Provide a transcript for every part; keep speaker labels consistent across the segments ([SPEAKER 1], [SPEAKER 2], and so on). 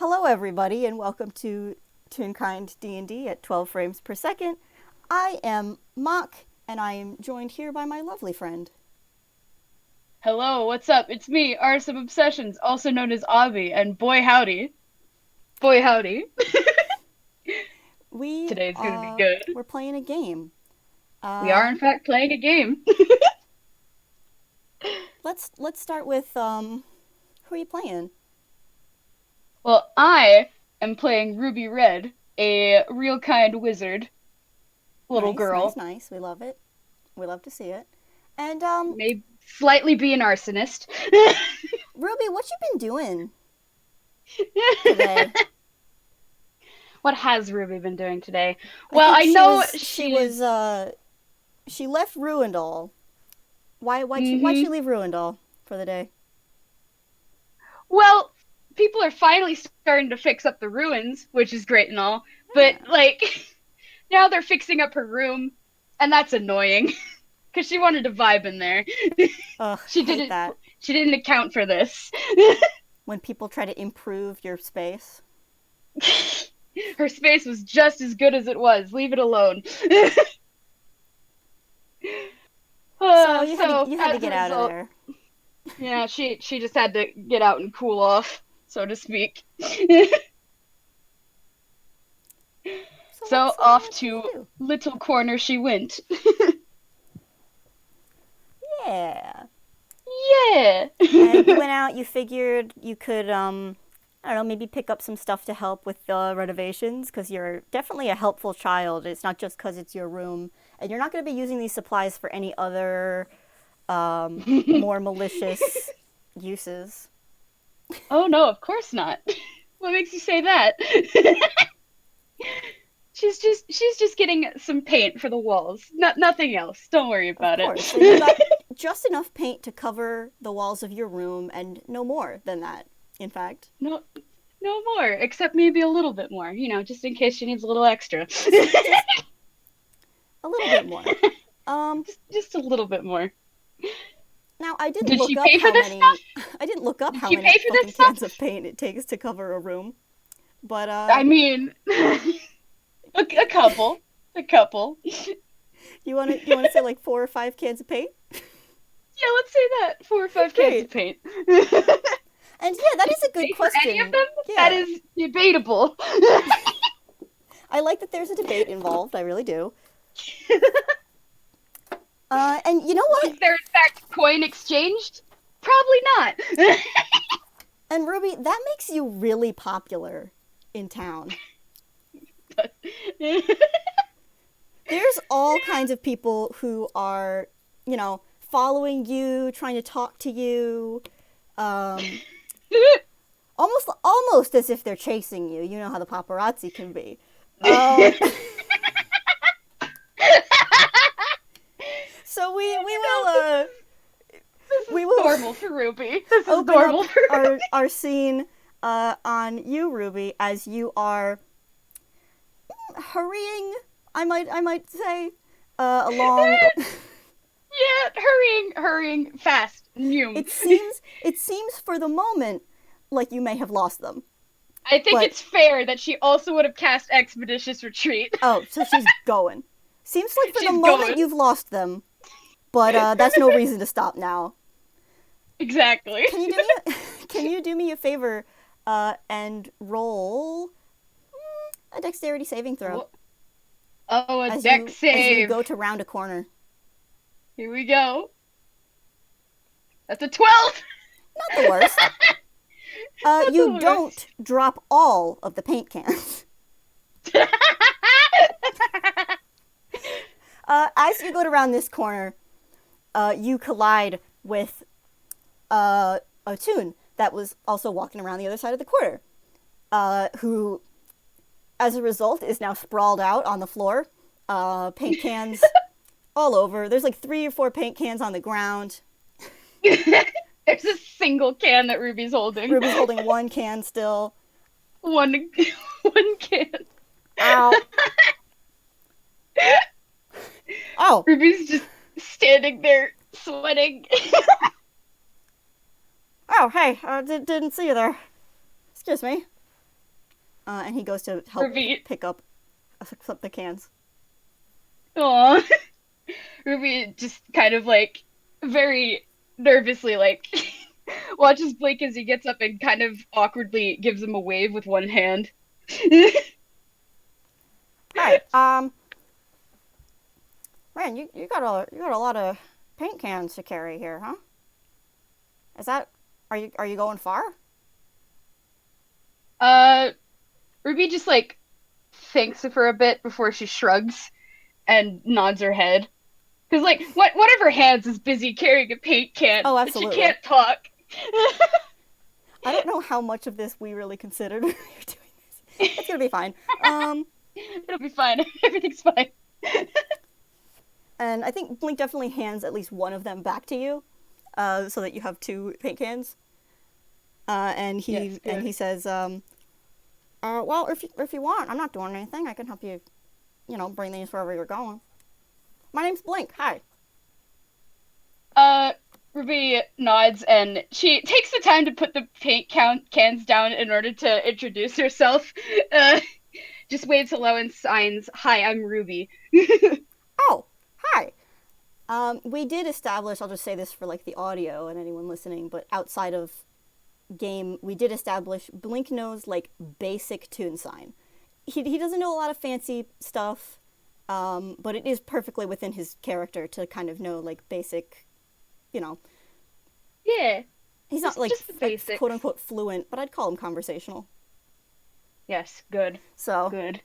[SPEAKER 1] Hello, everybody, and welcome to Toonkind D&D at 12 frames per second. I am Mock, and I am joined here by my lovely friend.
[SPEAKER 2] Hello, what's up? It's me, Artist of Obsessions, also known as Avi, and boy howdy,
[SPEAKER 1] We
[SPEAKER 2] today's gonna be good.
[SPEAKER 1] we're playing a game.
[SPEAKER 2] We are
[SPEAKER 1] Uh,
[SPEAKER 2] in fact playing a game.
[SPEAKER 1] let's start with who are you playing?
[SPEAKER 2] Well, I am playing Ruby Red, a real kind wizard, little
[SPEAKER 1] Nice, nice,
[SPEAKER 2] girl,
[SPEAKER 1] nice. We love it. We love to see it. And
[SPEAKER 2] may slightly be an arsonist.
[SPEAKER 1] Ruby, what you been doing today?
[SPEAKER 2] What has Ruby been doing today?
[SPEAKER 1] I
[SPEAKER 2] Well,
[SPEAKER 1] think
[SPEAKER 2] I
[SPEAKER 1] she
[SPEAKER 2] know
[SPEAKER 1] was she
[SPEAKER 2] she's
[SPEAKER 1] was she left Ruindall. Why'd she
[SPEAKER 2] mm-hmm.
[SPEAKER 1] leave Ruindall for the day?
[SPEAKER 2] Well, people are finally starting to fix up the ruins, which is great and all, but
[SPEAKER 1] Yeah.
[SPEAKER 2] like now they're fixing up her room, and that's annoying because she wanted to vibe in there.
[SPEAKER 1] Ugh,
[SPEAKER 2] She
[SPEAKER 1] hate
[SPEAKER 2] didn't.
[SPEAKER 1] that.
[SPEAKER 2] She didn't account for this.
[SPEAKER 1] When people try to improve your space.
[SPEAKER 2] Her space was just as good as it was. Leave it alone.
[SPEAKER 1] So
[SPEAKER 2] So
[SPEAKER 1] you had to
[SPEAKER 2] as a
[SPEAKER 1] get out of
[SPEAKER 2] result,
[SPEAKER 1] there.
[SPEAKER 2] yeah, she just had to get out and cool off, so to speak.
[SPEAKER 1] So
[SPEAKER 2] So off
[SPEAKER 1] what did you
[SPEAKER 2] to
[SPEAKER 1] do?
[SPEAKER 2] Little Corner she went.
[SPEAKER 1] Yeah.
[SPEAKER 2] Yeah.
[SPEAKER 1] And you went out, you figured you could I don't know, maybe pick up some stuff to help with the renovations because you're definitely a helpful child. It's not just because it's your room. And you're not going to be using these supplies for any other more malicious uses.
[SPEAKER 2] Oh no, of course not. What makes you say that? She's just getting some paint for the walls. Nothing else. Don't worry
[SPEAKER 1] Of
[SPEAKER 2] about it.
[SPEAKER 1] course. And you got just enough paint to cover the walls of your room and no more than that, in fact.
[SPEAKER 2] No, no more. Except maybe a little bit more. Just in case she needs a little extra.
[SPEAKER 1] Just a little bit more. Um,
[SPEAKER 2] just a little bit more.
[SPEAKER 1] Now I didn't
[SPEAKER 2] Did
[SPEAKER 1] look
[SPEAKER 2] she
[SPEAKER 1] up
[SPEAKER 2] pay for
[SPEAKER 1] how
[SPEAKER 2] this
[SPEAKER 1] many
[SPEAKER 2] stuff?
[SPEAKER 1] I didn't look up
[SPEAKER 2] Did
[SPEAKER 1] how
[SPEAKER 2] she
[SPEAKER 1] many
[SPEAKER 2] pay for this
[SPEAKER 1] fucking
[SPEAKER 2] stuff?
[SPEAKER 1] cans of paint it takes to cover a room. But
[SPEAKER 2] I mean, a couple, a couple. Yeah,
[SPEAKER 1] you wanna say like 4 or 5 cans of paint?
[SPEAKER 2] let's say that 4 or 5 cans of
[SPEAKER 1] Great.
[SPEAKER 2] paint.
[SPEAKER 1] And yeah, that
[SPEAKER 2] Did
[SPEAKER 1] is
[SPEAKER 2] you
[SPEAKER 1] a good
[SPEAKER 2] pay for any of
[SPEAKER 1] question.
[SPEAKER 2] them? That
[SPEAKER 1] Yeah.
[SPEAKER 2] is debatable.
[SPEAKER 1] I like that there's a debate involved, I really do. And you know what?
[SPEAKER 2] Was there in fact coin exchanged? Probably not.
[SPEAKER 1] And Ruby, that makes you really popular in town. There's all kinds of people who are, following you, trying to talk to you, um, almost as if they're chasing you. You know how the paparazzi can be. Um, so
[SPEAKER 2] This is
[SPEAKER 1] we will
[SPEAKER 2] normal for Ruby. This is
[SPEAKER 1] open up
[SPEAKER 2] normal for Ruby.
[SPEAKER 1] our scene on you, Ruby, as you are hurrying. I might say along.
[SPEAKER 2] Yeah, hurrying fast. Noom.
[SPEAKER 1] It seems for the moment like you may have lost them.
[SPEAKER 2] I think
[SPEAKER 1] But
[SPEAKER 2] it's fair that she also would have cast Expeditious Retreat.
[SPEAKER 1] oh, so she's going. Seems like for the
[SPEAKER 2] She's
[SPEAKER 1] moment
[SPEAKER 2] going.
[SPEAKER 1] you've lost them, but that's no reason to stop now.
[SPEAKER 2] Exactly.
[SPEAKER 1] Can you do me can you do me a favor and roll a dexterity saving throw
[SPEAKER 2] Oh, a
[SPEAKER 1] as
[SPEAKER 2] deck
[SPEAKER 1] you
[SPEAKER 2] save.
[SPEAKER 1] go to round a corner?
[SPEAKER 2] Here we go. That's a 12.
[SPEAKER 1] Not the worst.
[SPEAKER 2] That's
[SPEAKER 1] You
[SPEAKER 2] the
[SPEAKER 1] don't
[SPEAKER 2] worst.
[SPEAKER 1] drop all of the paint cans. As you go around this corner, you collide with a Toon that was also walking around the other side of the corner, who, as a result, is now sprawled out on the floor. Paint cans all over. There's like 3 or 4 paint cans on the ground.
[SPEAKER 2] There's a single can that Ruby's holding.
[SPEAKER 1] Ruby's holding one can still.
[SPEAKER 2] One, one can.
[SPEAKER 1] Ow. Oh.
[SPEAKER 2] Ruby's just standing there sweating.
[SPEAKER 1] Oh, hey, didn't see you there. Excuse me. and he goes to help
[SPEAKER 2] Ruby,
[SPEAKER 1] pick up flip the cans.
[SPEAKER 2] aw, Ruby just kind of like very nervously like watches Blake as he gets up and kind of awkwardly gives him a wave with one hand.
[SPEAKER 1] Hi. Man, you got a lot of paint cans to carry here, huh? Is that are you going far?
[SPEAKER 2] Uh, Ruby just like thinks for a bit before she shrugs and nods her head. Because like one of her hands is busy carrying a paint can
[SPEAKER 1] Oh,
[SPEAKER 2] and she
[SPEAKER 1] absolutely.
[SPEAKER 2] can't talk.
[SPEAKER 1] I don't know how much of this we really considered when we were doing this. It's gonna be fine. Um,
[SPEAKER 2] It'll be fine. Everything's fine.
[SPEAKER 1] and I think Blink definitely hands at least one of them back to you, so that you have two paint cans.
[SPEAKER 2] Yes,
[SPEAKER 1] And
[SPEAKER 2] good.
[SPEAKER 1] he says, well, if you want, I'm not doing anything. I can help you, bring these wherever you're going. My name's Blink. Hi.
[SPEAKER 2] Uh, Ruby nods and she takes the time to put the cans down in order to introduce herself. Uh, just waves hello and signs, "Hi, I'm Ruby."
[SPEAKER 1] Oh, hi. We did establish. I'll just say this for like the audio and anyone listening, but outside of game, we did establish Blink knows like basic tune sign. He doesn't know a lot of fancy stuff, but it is perfectly within his character to kind of know like basic, you know.
[SPEAKER 2] Yeah,
[SPEAKER 1] He's not
[SPEAKER 2] just the
[SPEAKER 1] quote
[SPEAKER 2] basics.
[SPEAKER 1] unquote fluent, but I'd call him conversational.
[SPEAKER 2] Yes, good,
[SPEAKER 1] So,
[SPEAKER 2] good.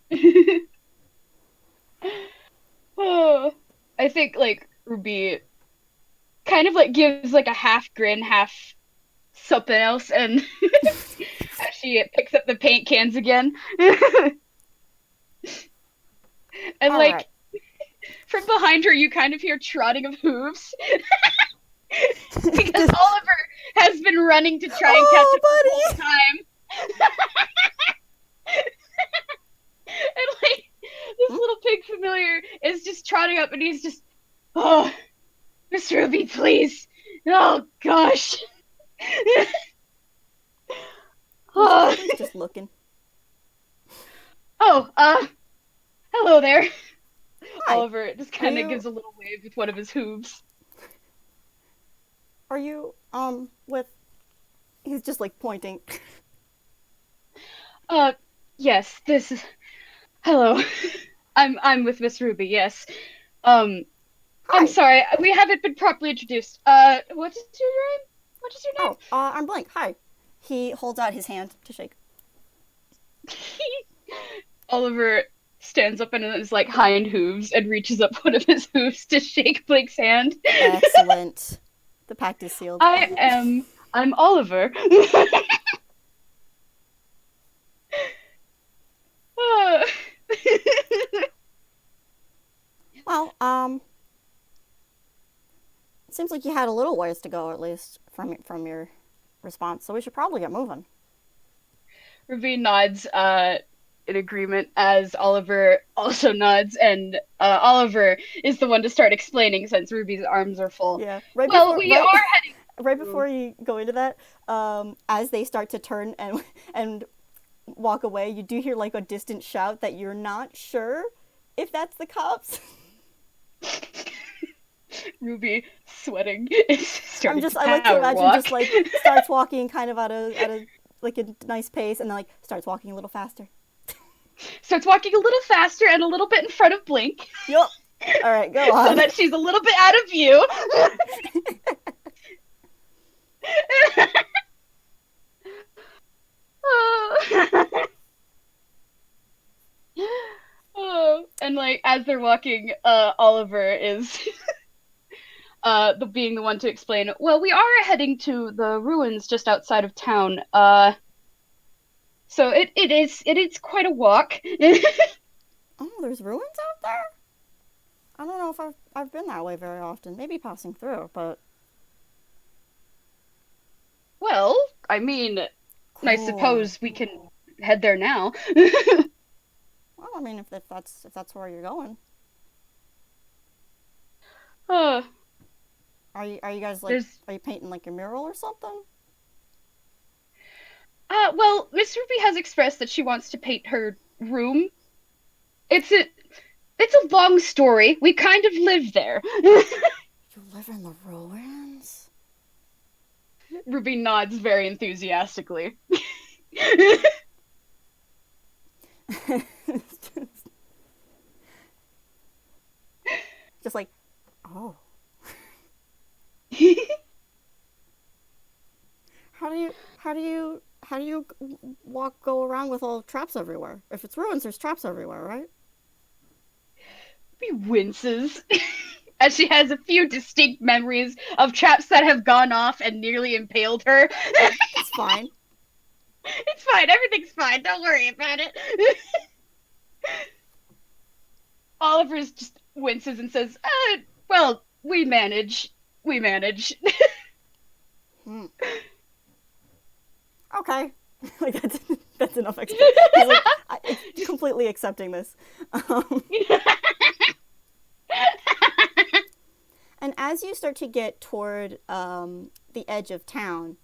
[SPEAKER 2] Oh, I think like Ruby kind of like gives like a half grin, half something else, and as she picks up the paint cans again, and
[SPEAKER 1] all right.
[SPEAKER 2] like from behind her, you kind of hear trotting of hooves because
[SPEAKER 1] Just,
[SPEAKER 2] Oliver has been running to try and catch
[SPEAKER 1] oh,
[SPEAKER 2] up the whole
[SPEAKER 1] buddy.
[SPEAKER 2] time, and like this
[SPEAKER 1] Hmm?
[SPEAKER 2] little pig familiar is just trotting up, and he's just, oh, Miss Ruby, please, oh gosh. Oh,
[SPEAKER 1] Blink's just looking.
[SPEAKER 2] oh, hello there.
[SPEAKER 1] Hi.
[SPEAKER 2] Oliver just
[SPEAKER 1] Are
[SPEAKER 2] kind of
[SPEAKER 1] you
[SPEAKER 2] gives a little wave with one of his hooves.
[SPEAKER 1] are you with? He's just like pointing.
[SPEAKER 2] Uh, yes, this is hello. I'm with Miss Ruby. Yes. Um, I'm
[SPEAKER 1] Hi.
[SPEAKER 2] sorry, we haven't been properly introduced. What is your name? What is your
[SPEAKER 1] Oh, I'm Blink. Hi. He holds out his hand to shake.
[SPEAKER 2] name? Oliver stands up on his like hind hooves and reaches up one of his hooves to shake Blake's hand.
[SPEAKER 1] Excellent. The pact is sealed.
[SPEAKER 2] I'm Oliver. Uh,
[SPEAKER 1] Well, it seems like you had a little ways to go, at least from your response. So we should probably get moving.
[SPEAKER 2] Ruby nods in agreement as Oliver also nods, and Oliver is the one to start explaining since Ruby's arms are full.
[SPEAKER 1] Yeah.
[SPEAKER 2] Well, we are heading
[SPEAKER 1] Right
[SPEAKER 2] to.
[SPEAKER 1] before you go into that, as they start to turn and walk away, you do hear like a distant shout that you're not sure if that's the cops.
[SPEAKER 2] Ruby, sweating, is
[SPEAKER 1] I'm
[SPEAKER 2] starting to
[SPEAKER 1] just I like to
[SPEAKER 2] power
[SPEAKER 1] imagine
[SPEAKER 2] walk.
[SPEAKER 1] just like starts walking kind of at a like a nice pace and then like starts walking a little faster.
[SPEAKER 2] Starts walking a little faster and a little bit in front of Blink
[SPEAKER 1] Yup. All right, go
[SPEAKER 2] so
[SPEAKER 1] on.
[SPEAKER 2] that she's a little bit out of view. Oh, and like as they're walking, Oliver is the being the one to explain. Well, we are heading to the ruins just outside of town. So it is quite a walk.
[SPEAKER 1] Oh, there's ruins out there. I don't know if I've been that way very often. Maybe passing through, but
[SPEAKER 2] Well, I mean, I
[SPEAKER 1] cool.
[SPEAKER 2] suppose we can head there now.
[SPEAKER 1] Well, I mean, if that's where you're going,
[SPEAKER 2] uh,
[SPEAKER 1] are you guys like
[SPEAKER 2] there's
[SPEAKER 1] are you painting like a mural or something?
[SPEAKER 2] Well, Miss Ruby has expressed that she wants to paint her room. It's a it's a long story. We kind of live there.
[SPEAKER 1] You live in the ruins?
[SPEAKER 2] Ruby nods very enthusiastically.
[SPEAKER 1] Just like, oh. How do you go around with all traps everywhere? If it's ruins, there's traps everywhere, right?
[SPEAKER 2] Ruby winces as she has a few distinct memories of traps that have gone off and nearly impaled her.
[SPEAKER 1] It's fine.
[SPEAKER 2] It's fine. Everything's fine. Don't worry about it. Oliver just winces and says, well, we manage. We manage.
[SPEAKER 1] Hmm. Okay. Like that's enough explanation. He's like, completely accepting this. Um, and as you start to get toward the edge of town,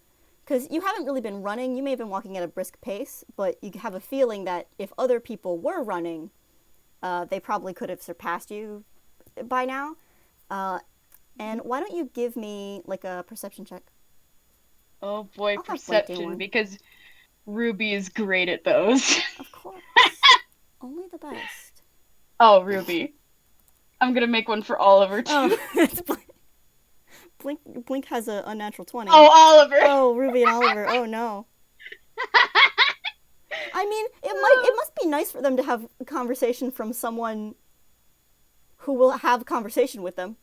[SPEAKER 1] because you haven't really been running, you may have been walking at a brisk pace, but you have a feeling that if other people were running, they probably could have surpassed you by now. Uh, and why don't you give me like a perception check?
[SPEAKER 2] Oh boy,
[SPEAKER 1] I'll have Blake do
[SPEAKER 2] perception,
[SPEAKER 1] one.
[SPEAKER 2] because Ruby is great at those.
[SPEAKER 1] Of course. Only the best.
[SPEAKER 2] Oh, Ruby. I'm gonna make one for Oliver
[SPEAKER 1] Oh,
[SPEAKER 2] too.
[SPEAKER 1] it's Blink has a unnatural 20.
[SPEAKER 2] Oh, Oliver.
[SPEAKER 1] Oh, Ruby and Oliver. Oh no. I mean, it must be nice for them to have a conversation from someone who will have a conversation with them.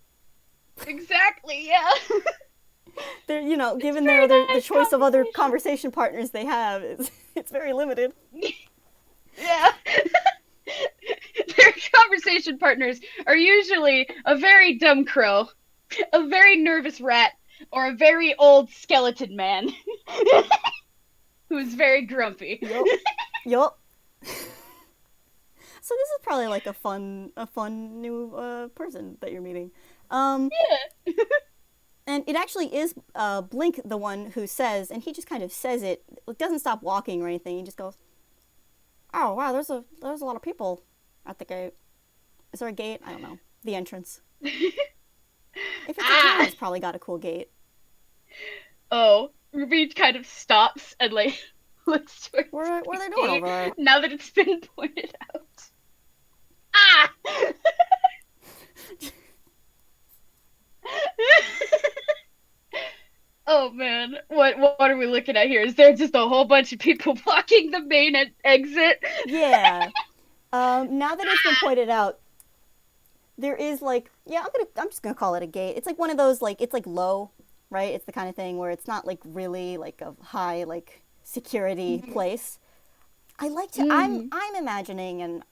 [SPEAKER 2] Exactly, yeah.
[SPEAKER 1] They're,
[SPEAKER 2] It's
[SPEAKER 1] given
[SPEAKER 2] very
[SPEAKER 1] the
[SPEAKER 2] nice
[SPEAKER 1] choice of other
[SPEAKER 2] conversation.
[SPEAKER 1] conversation partners they have, it's very limited.
[SPEAKER 2] Yeah. Their conversation partners are usually a very dumb crow, a very nervous rat, or a very old skeleton man who is very grumpy.
[SPEAKER 1] Yup. Yup. So this is probably like a fun new person that you're meeting. Um,
[SPEAKER 2] Yeah.
[SPEAKER 1] and it actually is Blink the one who says, and he just kind of says it. It doesn't stop walking or anything. He just goes, "Oh wow, there's a lot of people at the gate. Is there a gate? I don't know. The entrance. If it's a town,
[SPEAKER 2] Ah!
[SPEAKER 1] it's probably got a cool gate.
[SPEAKER 2] Oh, Ruby kind of stops and like looks towards
[SPEAKER 1] What
[SPEAKER 2] the
[SPEAKER 1] are they doing
[SPEAKER 2] gate
[SPEAKER 1] over there?"
[SPEAKER 2] now that it's been pointed out. Ah! Oh man, what are we looking at here? Is there just a whole bunch of people blocking the main exit?
[SPEAKER 1] Yeah. Now that it's been pointed out, there is like, yeah, I'm just gonna call it a gate. It's like one of those, like, it's like low, right? It's the kind of thing where it's not like really like a high like security
[SPEAKER 2] Mm,
[SPEAKER 1] place. I like to
[SPEAKER 2] mm,
[SPEAKER 1] I'm imagining, and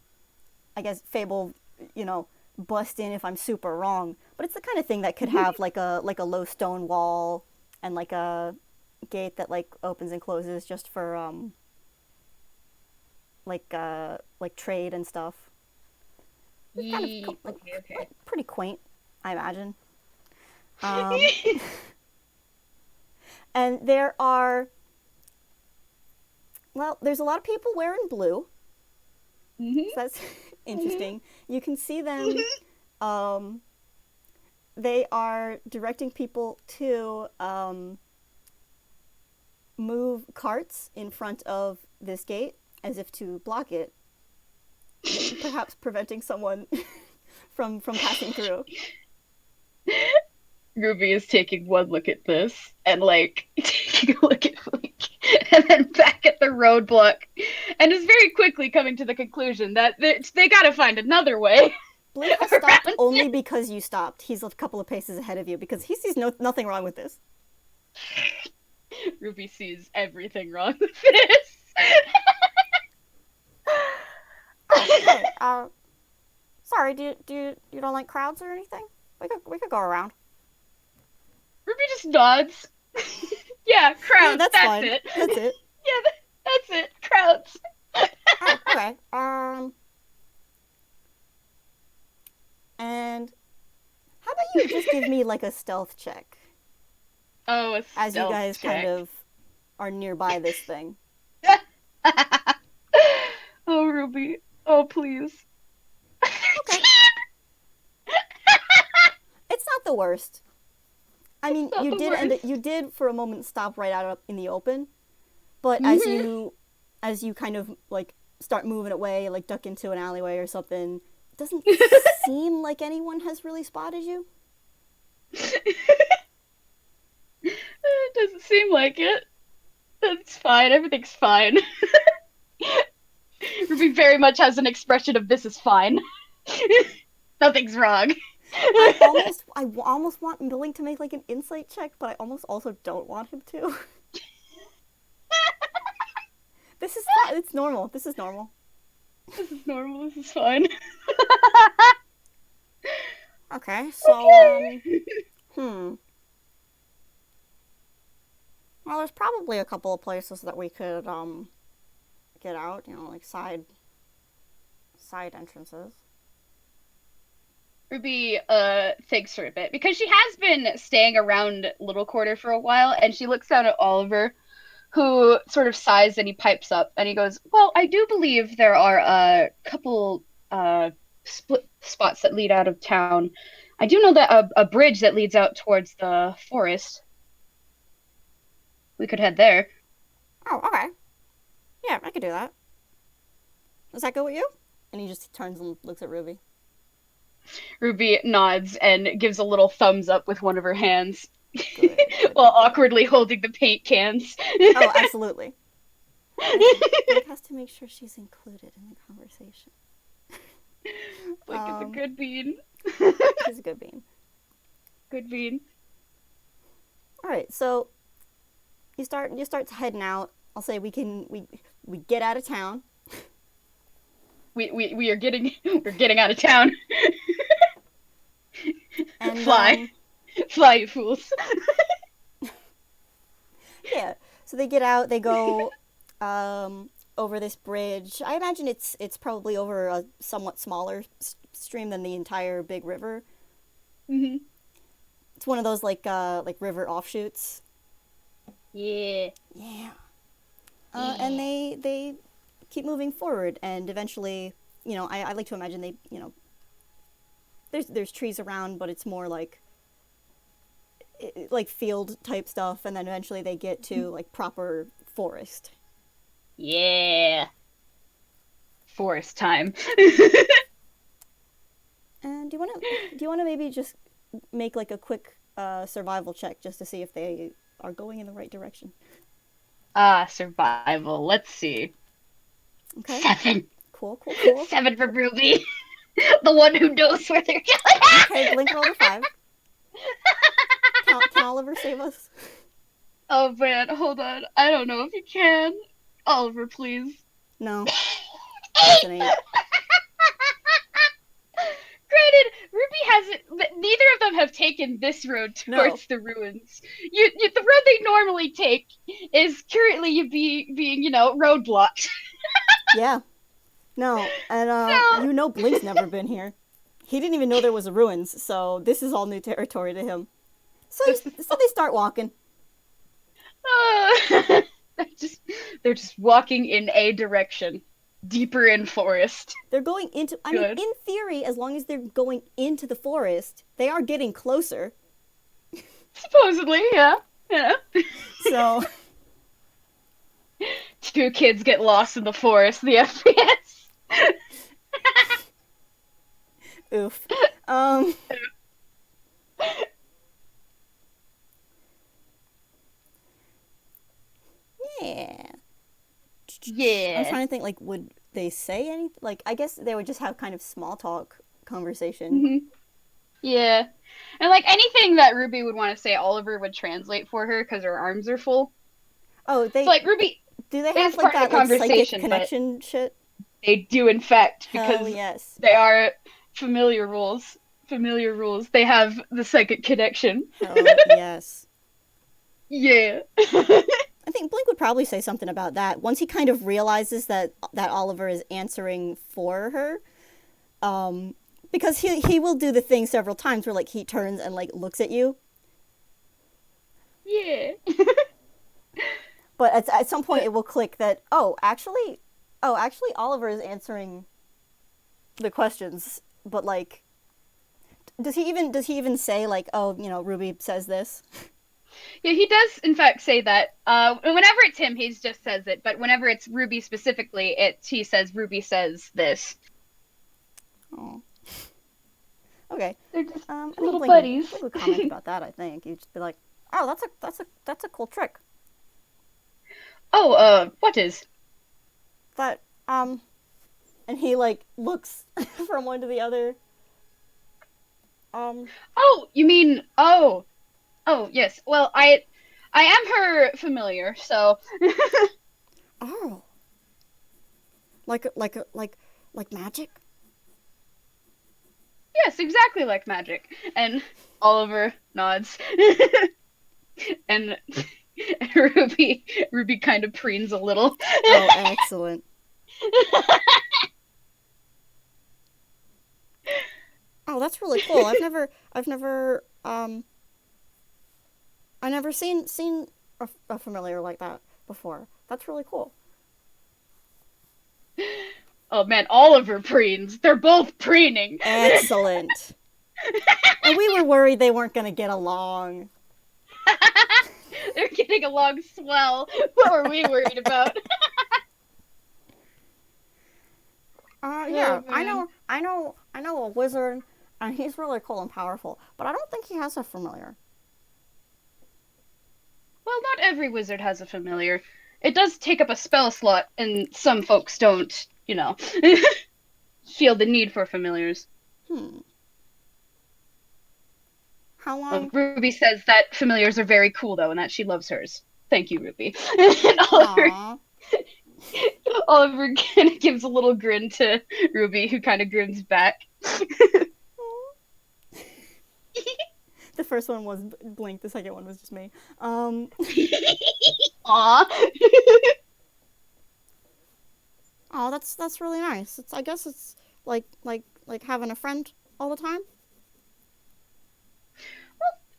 [SPEAKER 1] I guess Fable, you know, bust in if I'm super wrong, but it's the kind of thing that could have like a low stone wall and like a gate that like opens and closes just for like trade and stuff. It's kind of
[SPEAKER 2] okay,
[SPEAKER 1] like
[SPEAKER 2] okay.
[SPEAKER 1] pretty quaint, I imagine. Um, and there are, well, there's a lot of people wearing blue,
[SPEAKER 2] Mhm,
[SPEAKER 1] so that's
[SPEAKER 2] mhm,
[SPEAKER 1] interesting. You can see them. Um, they are directing people to move carts in front of this gate as if to block it, perhaps preventing someone from passing through.
[SPEAKER 2] Ruby is taking one look at this and like taking a look at Blink and then back at the roadblock and is very quickly coming to the conclusion that they gotta find another way
[SPEAKER 1] Blink has stopped
[SPEAKER 2] around
[SPEAKER 1] only because you stopped. He's a couple of paces ahead of you because he sees nothing wrong with this.
[SPEAKER 2] it. Ruby sees everything wrong with this.
[SPEAKER 1] Oh, hey, sorry, you don't like crowds or anything? We could go around.
[SPEAKER 2] Ruby just nods. Yeah,
[SPEAKER 1] Yeah,
[SPEAKER 2] crowds,
[SPEAKER 1] that's
[SPEAKER 2] that's
[SPEAKER 1] fine.
[SPEAKER 2] it.
[SPEAKER 1] That's it.
[SPEAKER 2] Yeah, that's it. Crowds.
[SPEAKER 1] Oh, okay. And how about you just give me like a stealth check
[SPEAKER 2] Oh, a
[SPEAKER 1] as you
[SPEAKER 2] stealth
[SPEAKER 1] guys kind
[SPEAKER 2] check.
[SPEAKER 1] of are nearby this thing?
[SPEAKER 2] please.
[SPEAKER 1] Okay. It's not the worst. I mean,
[SPEAKER 2] Not the worst.
[SPEAKER 1] you did for a moment stop right out in the open, but
[SPEAKER 2] Hmm.
[SPEAKER 1] as you kind of like start moving away, like duck into an alleyway or something, it doesn't seem like anyone has really spotted you.
[SPEAKER 2] It doesn't seem like it. It's fine. Everything's fine. Ruby very much has an expression of this is fine. Nothing's wrong.
[SPEAKER 1] I almost want Milling to make like an insight check, but I almost also don't want him to. This is fine. It's normal. This is normal.
[SPEAKER 2] This is normal. This is fine.
[SPEAKER 1] Okay, so
[SPEAKER 2] Okay.
[SPEAKER 1] hmm. Well, there's probably a couple of places that we could get out. You know, like side entrances.
[SPEAKER 2] Ruby thinks for a bit because she has been staying around Little Quarter for a while, and she looks down at Oliver, who sort of sighs and he pipes up and he goes, "Well, I do believe there are a couple split spots that lead out of town. I do know that a bridge that leads out towards the forest. We could head there."
[SPEAKER 1] Oh, okay. Yeah, I could do that. Does that go with you? And he just turns and looks at Ruby.
[SPEAKER 2] Ruby nods and gives a little thumbs up with one of her hands
[SPEAKER 1] Good, good,
[SPEAKER 2] while
[SPEAKER 1] good, good.
[SPEAKER 2] awkwardly holding the paint cans.
[SPEAKER 1] Oh, absolutely. Blake has to make sure she's included in the conversation.
[SPEAKER 2] Blake is a good bean.
[SPEAKER 1] She's a good bean.
[SPEAKER 2] Good bean.
[SPEAKER 1] All right, so you start heading out. I'll say we get out of town,
[SPEAKER 2] We are getting we're getting out of town.
[SPEAKER 1] and
[SPEAKER 2] Fly. Fly, you fools.
[SPEAKER 1] yeah. So they get out. They go over this bridge. I imagine it's probably over a somewhat smaller stream than the entire big river.
[SPEAKER 2] Hmm.
[SPEAKER 1] It's one of those like river offshoots.
[SPEAKER 2] Yeah.
[SPEAKER 1] Yeah. And
[SPEAKER 2] Yeah.
[SPEAKER 1] they keep moving forward, and eventually, you know, I like to imagine they, you know, there's trees around, but it's more like field type stuff, and then eventually they get to like proper forest.
[SPEAKER 2] Yeah. Forest time.
[SPEAKER 1] And do you want to maybe just make like a quick survival check just to see if they are going in the right direction?
[SPEAKER 2] Ah, survival. Let's see.
[SPEAKER 1] Okay.
[SPEAKER 2] 7.
[SPEAKER 1] Cool, cool, cool.
[SPEAKER 2] 7 for Ruby. The one who knows where they're going.
[SPEAKER 1] Okay, Blink rolled a 5. Can Oliver save us?
[SPEAKER 2] Oh man, hold on. I don't know if you can. Oliver, please.
[SPEAKER 1] No, that's an 8.
[SPEAKER 2] Granted, Ruby hasn't. Neither of them have taken this road
[SPEAKER 1] No.
[SPEAKER 2] towards the ruins. The road they normally take is currently being roadblocked.
[SPEAKER 1] Yeah. No. And
[SPEAKER 2] So,
[SPEAKER 1] you know Blink's never been here. He didn't even know there was a ruins, so this is all new territory to him. So they start walking.
[SPEAKER 2] uh, just they're just walking in a direction, deeper in forest.
[SPEAKER 1] They're going into, I mean,
[SPEAKER 2] Good.
[SPEAKER 1] in theory, as long as they're going into the forest, they are getting closer.
[SPEAKER 2] Supposedly, yeah, yeah.
[SPEAKER 1] So,
[SPEAKER 2] Two kids get lost in the forest. The FPS.
[SPEAKER 1] oof. Um, yeah. I'm
[SPEAKER 2] Yeah.
[SPEAKER 1] trying to think, like, would they say anything? Like, I guess they would just have kind of small talk conversation.
[SPEAKER 2] Hmm. Yeah. And like anything that Ruby would want to say, Oliver would translate for her because her arms are full.
[SPEAKER 1] Oh,
[SPEAKER 2] So like Ruby
[SPEAKER 1] do they
[SPEAKER 2] is
[SPEAKER 1] have, like,
[SPEAKER 2] part of the
[SPEAKER 1] that, like, psychic
[SPEAKER 2] conversation, but
[SPEAKER 1] connection shit?
[SPEAKER 2] they do in fact
[SPEAKER 1] Hell
[SPEAKER 2] because
[SPEAKER 1] yes.
[SPEAKER 2] they are familiar rules. Familiar rules. They have the psychic connection.
[SPEAKER 1] Hell yes.
[SPEAKER 2] Yeah.
[SPEAKER 1] I think Blink would probably say something about that once he kind of realizes that Oliver is answering for her. Because he will do the thing several times where like he turns and like looks at you,
[SPEAKER 2] Yeah.
[SPEAKER 1] but at some point it will click that oh actually Oliver is answering the questions, but like, does he even say like, oh, Ruby says this?
[SPEAKER 2] Yeah, he does in fact say that. Whenever it's him, he just says it. But whenever it's Ruby specifically, he says Ruby says this.
[SPEAKER 1] Oh, okay.
[SPEAKER 2] They're just
[SPEAKER 1] I think
[SPEAKER 2] little
[SPEAKER 1] Blink would
[SPEAKER 2] buddies.
[SPEAKER 1] Blink would comment about that. I think he'd just be like, oh, that's a cool trick.
[SPEAKER 2] Oh, what is?
[SPEAKER 1] That and he like looks from one to the other. Um,
[SPEAKER 2] Oh, you mean oh yes. Well, I am her familiar, so
[SPEAKER 1] oh, like magic.
[SPEAKER 2] yes, exactly like magic. And Oliver nods, and Ruby kind of preens a little.
[SPEAKER 1] Oh, excellent. Oh, that's really cool. I never seen a familiar like that before. That's really cool.
[SPEAKER 2] Oh man, Oliver preens. They're both preening.
[SPEAKER 1] Excellent. And we were worried they weren't gonna get along.
[SPEAKER 2] They're getting along swell. What were we worried about?
[SPEAKER 1] Yeah,
[SPEAKER 2] Oh man.
[SPEAKER 1] I know a wizard, and he's really cool and powerful, but I don't think he has a familiar.
[SPEAKER 2] Well, not every wizard has a familiar. It does take up a spell slot, and some folks don't, feel the need for familiars.
[SPEAKER 1] Hmm. How long?
[SPEAKER 2] Ruby says that familiars are very cool, though, and that she loves hers. Thank you, Ruby. And
[SPEAKER 1] Aw.
[SPEAKER 2] Oliver kind of gives a little grin to Ruby, who kind of grins back.
[SPEAKER 1] The first one was Blink. The second one was just me.
[SPEAKER 2] Aw.
[SPEAKER 1] Oh, that's really nice. I guess it's like having a friend all the time.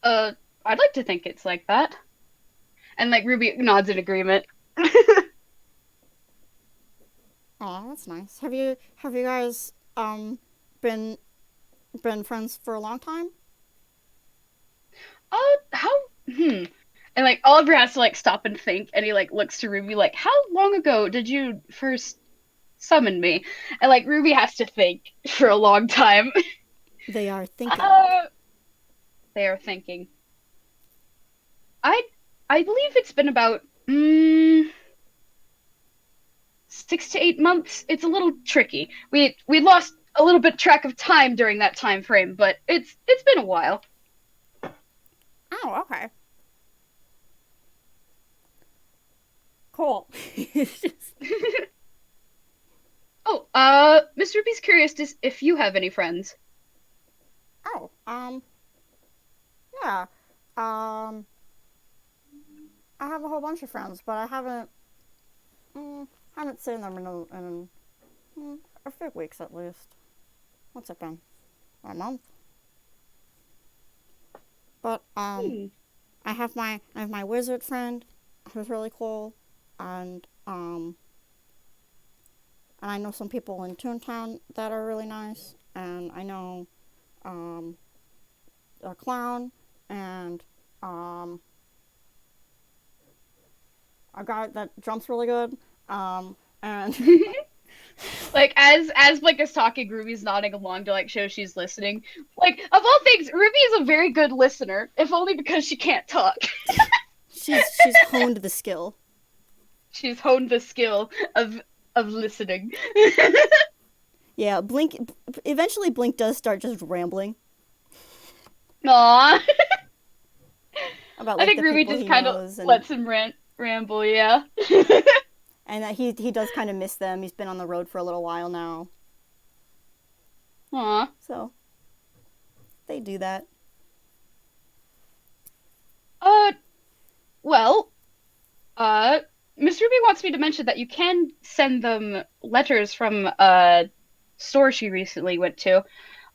[SPEAKER 2] I'd like to think it's like that. And like Ruby nods in agreement.
[SPEAKER 1] Oh, that's nice. Have you guys been friends for a long time?
[SPEAKER 2] How? Hmm. And like Oliver has to like stop and think, and he like looks to Ruby like, "How long ago did you first summon me?" And like Ruby has to think for a long time.
[SPEAKER 1] They are thinking.
[SPEAKER 2] Uh, they are thinking. I I believe it's been about 6 to 8 months. It's a little tricky. We lost a little bit track of time during that time frame, but it's been a while.
[SPEAKER 1] Oh, okay. Cool.
[SPEAKER 2] Oh, Miss Ruby's curious if you have any friends.
[SPEAKER 1] Oh, yeah. Um, I have a whole bunch of friends, but I haven't seen them in a few weeks at least. What's it been? A month? But
[SPEAKER 2] Hmm.
[SPEAKER 1] I have my wizard friend who's really cool, and and I know some people in Toontown that are really nice, and I know um a clown and um a guy that jumps really good. And
[SPEAKER 2] Like as Blake is talking, Ruby's nodding along to like show she's listening. Like of all things, Ruby is a very good listener, if only because she can't talk.
[SPEAKER 1] she's honed the skill.
[SPEAKER 2] She's honed the skill of listening.
[SPEAKER 1] Yeah, Blink. Eventually, Blink does start just rambling
[SPEAKER 2] Aw.
[SPEAKER 1] about
[SPEAKER 2] I
[SPEAKER 1] like
[SPEAKER 2] think
[SPEAKER 1] the
[SPEAKER 2] Ruby
[SPEAKER 1] people
[SPEAKER 2] just
[SPEAKER 1] he
[SPEAKER 2] kind of
[SPEAKER 1] knows,
[SPEAKER 2] lets him ramble, yeah.
[SPEAKER 1] and that he does kind of miss them. He's been on the road for a little while now,
[SPEAKER 2] Aw.
[SPEAKER 1] so they do that.
[SPEAKER 2] Uh, well, uh, Miss Ruby wants me to mention that you can send them letters from a store she recently went to.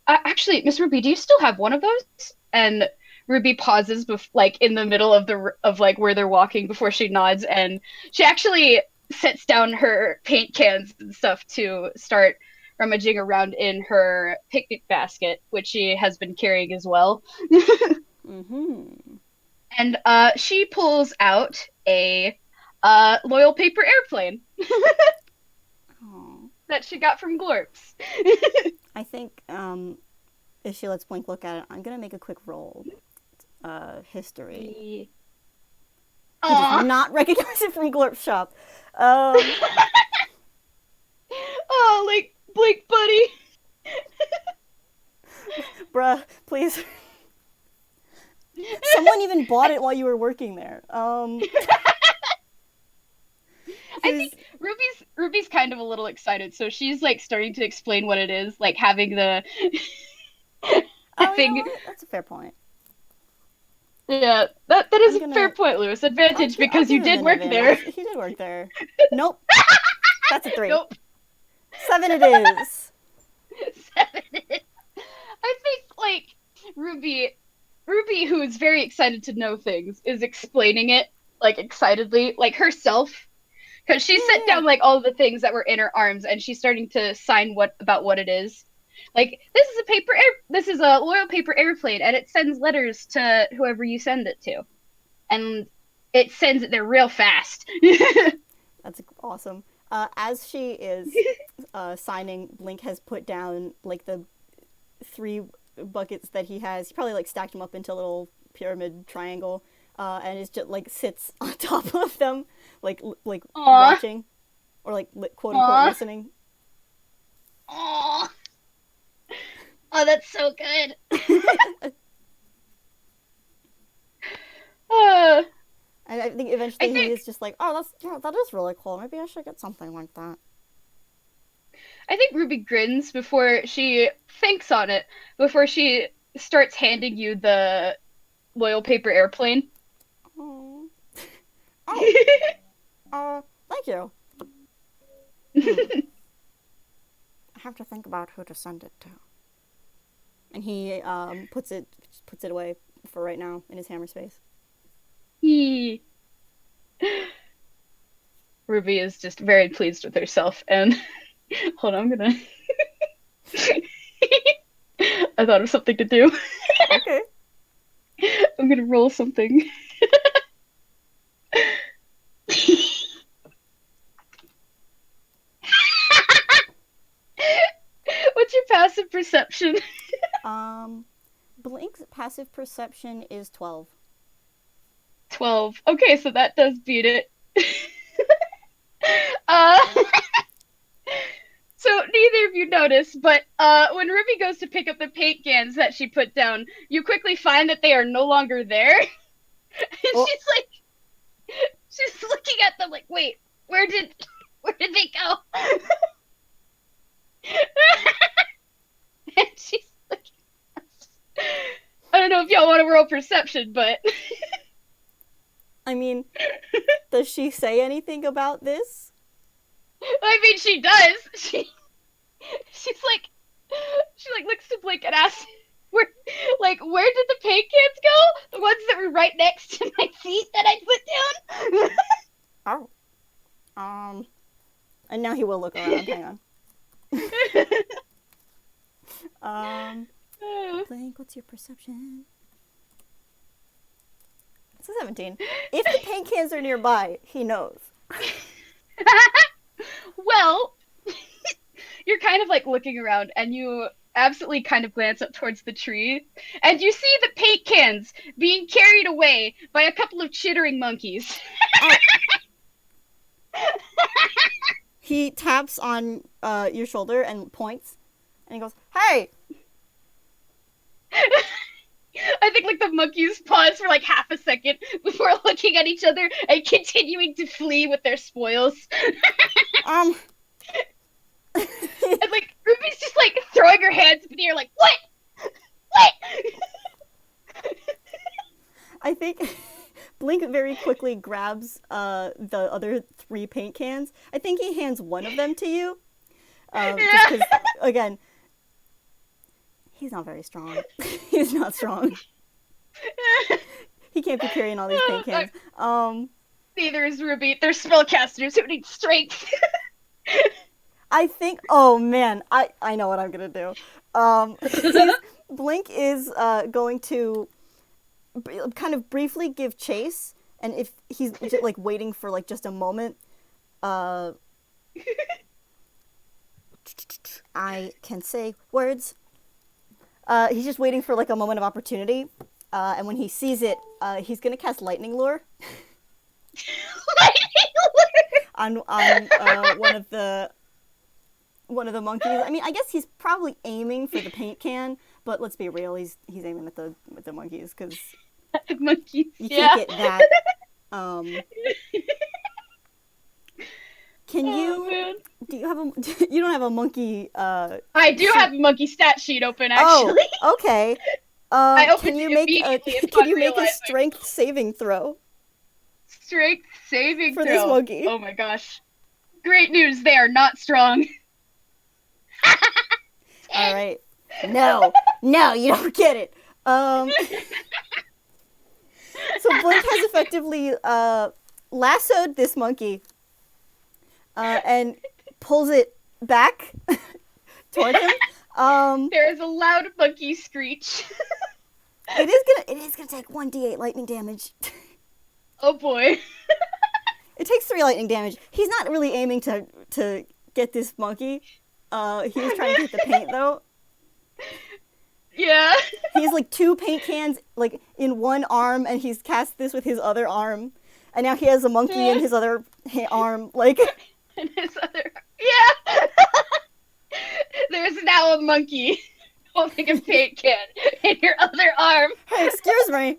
[SPEAKER 2] Actually, Miss Ruby, do you still have one of those? And Ruby pauses, like in the middle of like where they're walking before she nods, and she actually sets down her paint cans and stuff to start rummaging around in her picnic basket, which she has been carrying as well.
[SPEAKER 1] Mm-hmm.
[SPEAKER 2] And she pulls out a loyal paper airplane
[SPEAKER 1] Oh.
[SPEAKER 2] that she got from Glorps.
[SPEAKER 1] I think if she lets Blink look at it, I'm gonna make a quick roll. History. He does
[SPEAKER 2] Aw.
[SPEAKER 1] not recognize it from Glorp's shop. Um,
[SPEAKER 2] Oh, like Blake buddy.
[SPEAKER 1] bruh, please. Someone even bought it while you were working there.
[SPEAKER 2] I
[SPEAKER 1] He was.
[SPEAKER 2] think Ruby's kind of a little excited, so she's like starting to explain what it is, like having the
[SPEAKER 1] Oh, you know
[SPEAKER 2] having
[SPEAKER 1] what? That's a fair point.
[SPEAKER 2] yeah, that is
[SPEAKER 1] I'm
[SPEAKER 2] a fair
[SPEAKER 1] gonna.
[SPEAKER 2] point, Lewis. Advantage
[SPEAKER 1] I'll
[SPEAKER 2] because you
[SPEAKER 1] give him
[SPEAKER 2] did
[SPEAKER 1] an
[SPEAKER 2] work there.
[SPEAKER 1] advantage. He did work there. Nope. That's a 3.
[SPEAKER 2] Nope.
[SPEAKER 1] 7 it is.
[SPEAKER 2] Seven. I think like Ruby Ruby, who is very excited to know things, is explaining it like excitedly, like herself. Because she
[SPEAKER 1] Yeah,
[SPEAKER 2] set
[SPEAKER 1] yeah.
[SPEAKER 2] down like all the things that were in her arms, and she's starting to sign what about what it is. Like this is a loyal paper airplane, and it sends letters to whoever you send it to, and it sends it there real fast.
[SPEAKER 1] That's awesome. As she is signing, Blink has put down like the 3 buckets that he has. He probably like stacked them up into a little pyramid triangle, and is just like sits on top of them, like
[SPEAKER 2] Aw,
[SPEAKER 1] watching, or like quote unquote
[SPEAKER 2] aw,
[SPEAKER 1] listening.
[SPEAKER 2] aw. Oh, that's so good. Uh,
[SPEAKER 1] And I think
[SPEAKER 2] I
[SPEAKER 1] eventually he is
[SPEAKER 2] think
[SPEAKER 1] just like, oh, that is really cool. Maybe I should get something like that.
[SPEAKER 2] I think Ruby grins before she thinks on it, before she starts handing you the loyal paper airplane.
[SPEAKER 1] Oh, oh, thank you. Hmm. I have to think about who to send it to. And he puts it away for right now in his hammer space.
[SPEAKER 2] He Ruby is just very pleased with herself and hold on, I'm gonna I thought of something to do.
[SPEAKER 1] Okay.
[SPEAKER 2] I'm gonna roll something. What's your passive perception?
[SPEAKER 1] Um, Blink's passive perception is 12.
[SPEAKER 2] 12. Okay, so that does beat it. uh So neither of you notice, but when Ruby goes to pick up the paint cans that she put down, you quickly find that they are no longer there. And
[SPEAKER 1] Oh,
[SPEAKER 2] she's looking at them like, wait, where did they go? And she's like, I don't know if y'all want to roll perception, but
[SPEAKER 1] I mean, does she say anything about this?
[SPEAKER 2] I mean she does. She's like she like looks to Blake and asks where did the paint cans go? The ones that were right next to my feet that I put
[SPEAKER 1] Oh, and now he will look around. Hang on.
[SPEAKER 2] down.
[SPEAKER 1] Blink, what's your perception? It's a 17. If the paint cans are nearby, he knows.
[SPEAKER 2] Well, you're kind of like looking around and you absolutely kind of glance up towards the tree and you see the paint cans being carried away by a couple of chittering monkeys.
[SPEAKER 1] Oh. He taps on your shoulder and points, and he goes, "Hey!"
[SPEAKER 2] I think like the monkeys pause for like half a second before looking at each other and continuing to flee with their spoils.
[SPEAKER 1] Um,
[SPEAKER 2] And like Ruby's just like throwing her hands in the air like, what? What?
[SPEAKER 1] I think Blink very quickly grabs the other 3 paint cans. I think he hands one of them to you, just because, again, he's not very strong. He's not strong. He can't be carrying all these paint cans.
[SPEAKER 2] Neither is Ruby. They're spellcasters who need strength.
[SPEAKER 1] I think. Oh man, I know what I'm gonna do. Blink is going to kind of briefly give chase, and if he's just, like waiting for like just a moment, uh, I can say words. He's just waiting for like a moment of opportunity, and when he sees it, he's gonna cast lightning lure on one of the monkeys. I mean, I guess he's probably aiming for the paint can, but let's be real, he's aiming at the monkeys because
[SPEAKER 2] Monkeys.
[SPEAKER 1] you can't
[SPEAKER 2] Yeah.
[SPEAKER 1] get that. Um, can
[SPEAKER 2] Oh
[SPEAKER 1] you?
[SPEAKER 2] man.
[SPEAKER 1] Do you have a? You don't have a monkey.
[SPEAKER 2] I do have a monkey stat sheet open
[SPEAKER 1] Oh,
[SPEAKER 2] actually.
[SPEAKER 1] okay.
[SPEAKER 2] I
[SPEAKER 1] Can
[SPEAKER 2] opened
[SPEAKER 1] you
[SPEAKER 2] it
[SPEAKER 1] make a
[SPEAKER 2] immediately
[SPEAKER 1] can
[SPEAKER 2] upon
[SPEAKER 1] you make a
[SPEAKER 2] realizing.
[SPEAKER 1] strength saving throw
[SPEAKER 2] Strength saving
[SPEAKER 1] for this
[SPEAKER 2] throw.
[SPEAKER 1] monkey?
[SPEAKER 2] Oh my gosh. Great news, they are not strong.
[SPEAKER 1] All right. No, no, you don't get it. So Blink has effectively lassoed this monkey and pulls it back toward him.
[SPEAKER 2] There is a loud monkey screech.
[SPEAKER 1] It is gonna take 1d8 lightning damage.
[SPEAKER 2] Oh boy.
[SPEAKER 1] It takes 3 lightning damage. He's not really aiming to get this monkey. He was trying to get the paint though.
[SPEAKER 2] Yeah.
[SPEAKER 1] He has like 2 paint cans like in one arm, and he's cast this with his other arm, and now he has a monkey in his other arm. Like,
[SPEAKER 2] And his other. Yeah. There's now a monkey holding a paint can in your other arm.
[SPEAKER 1] hey, excuse me.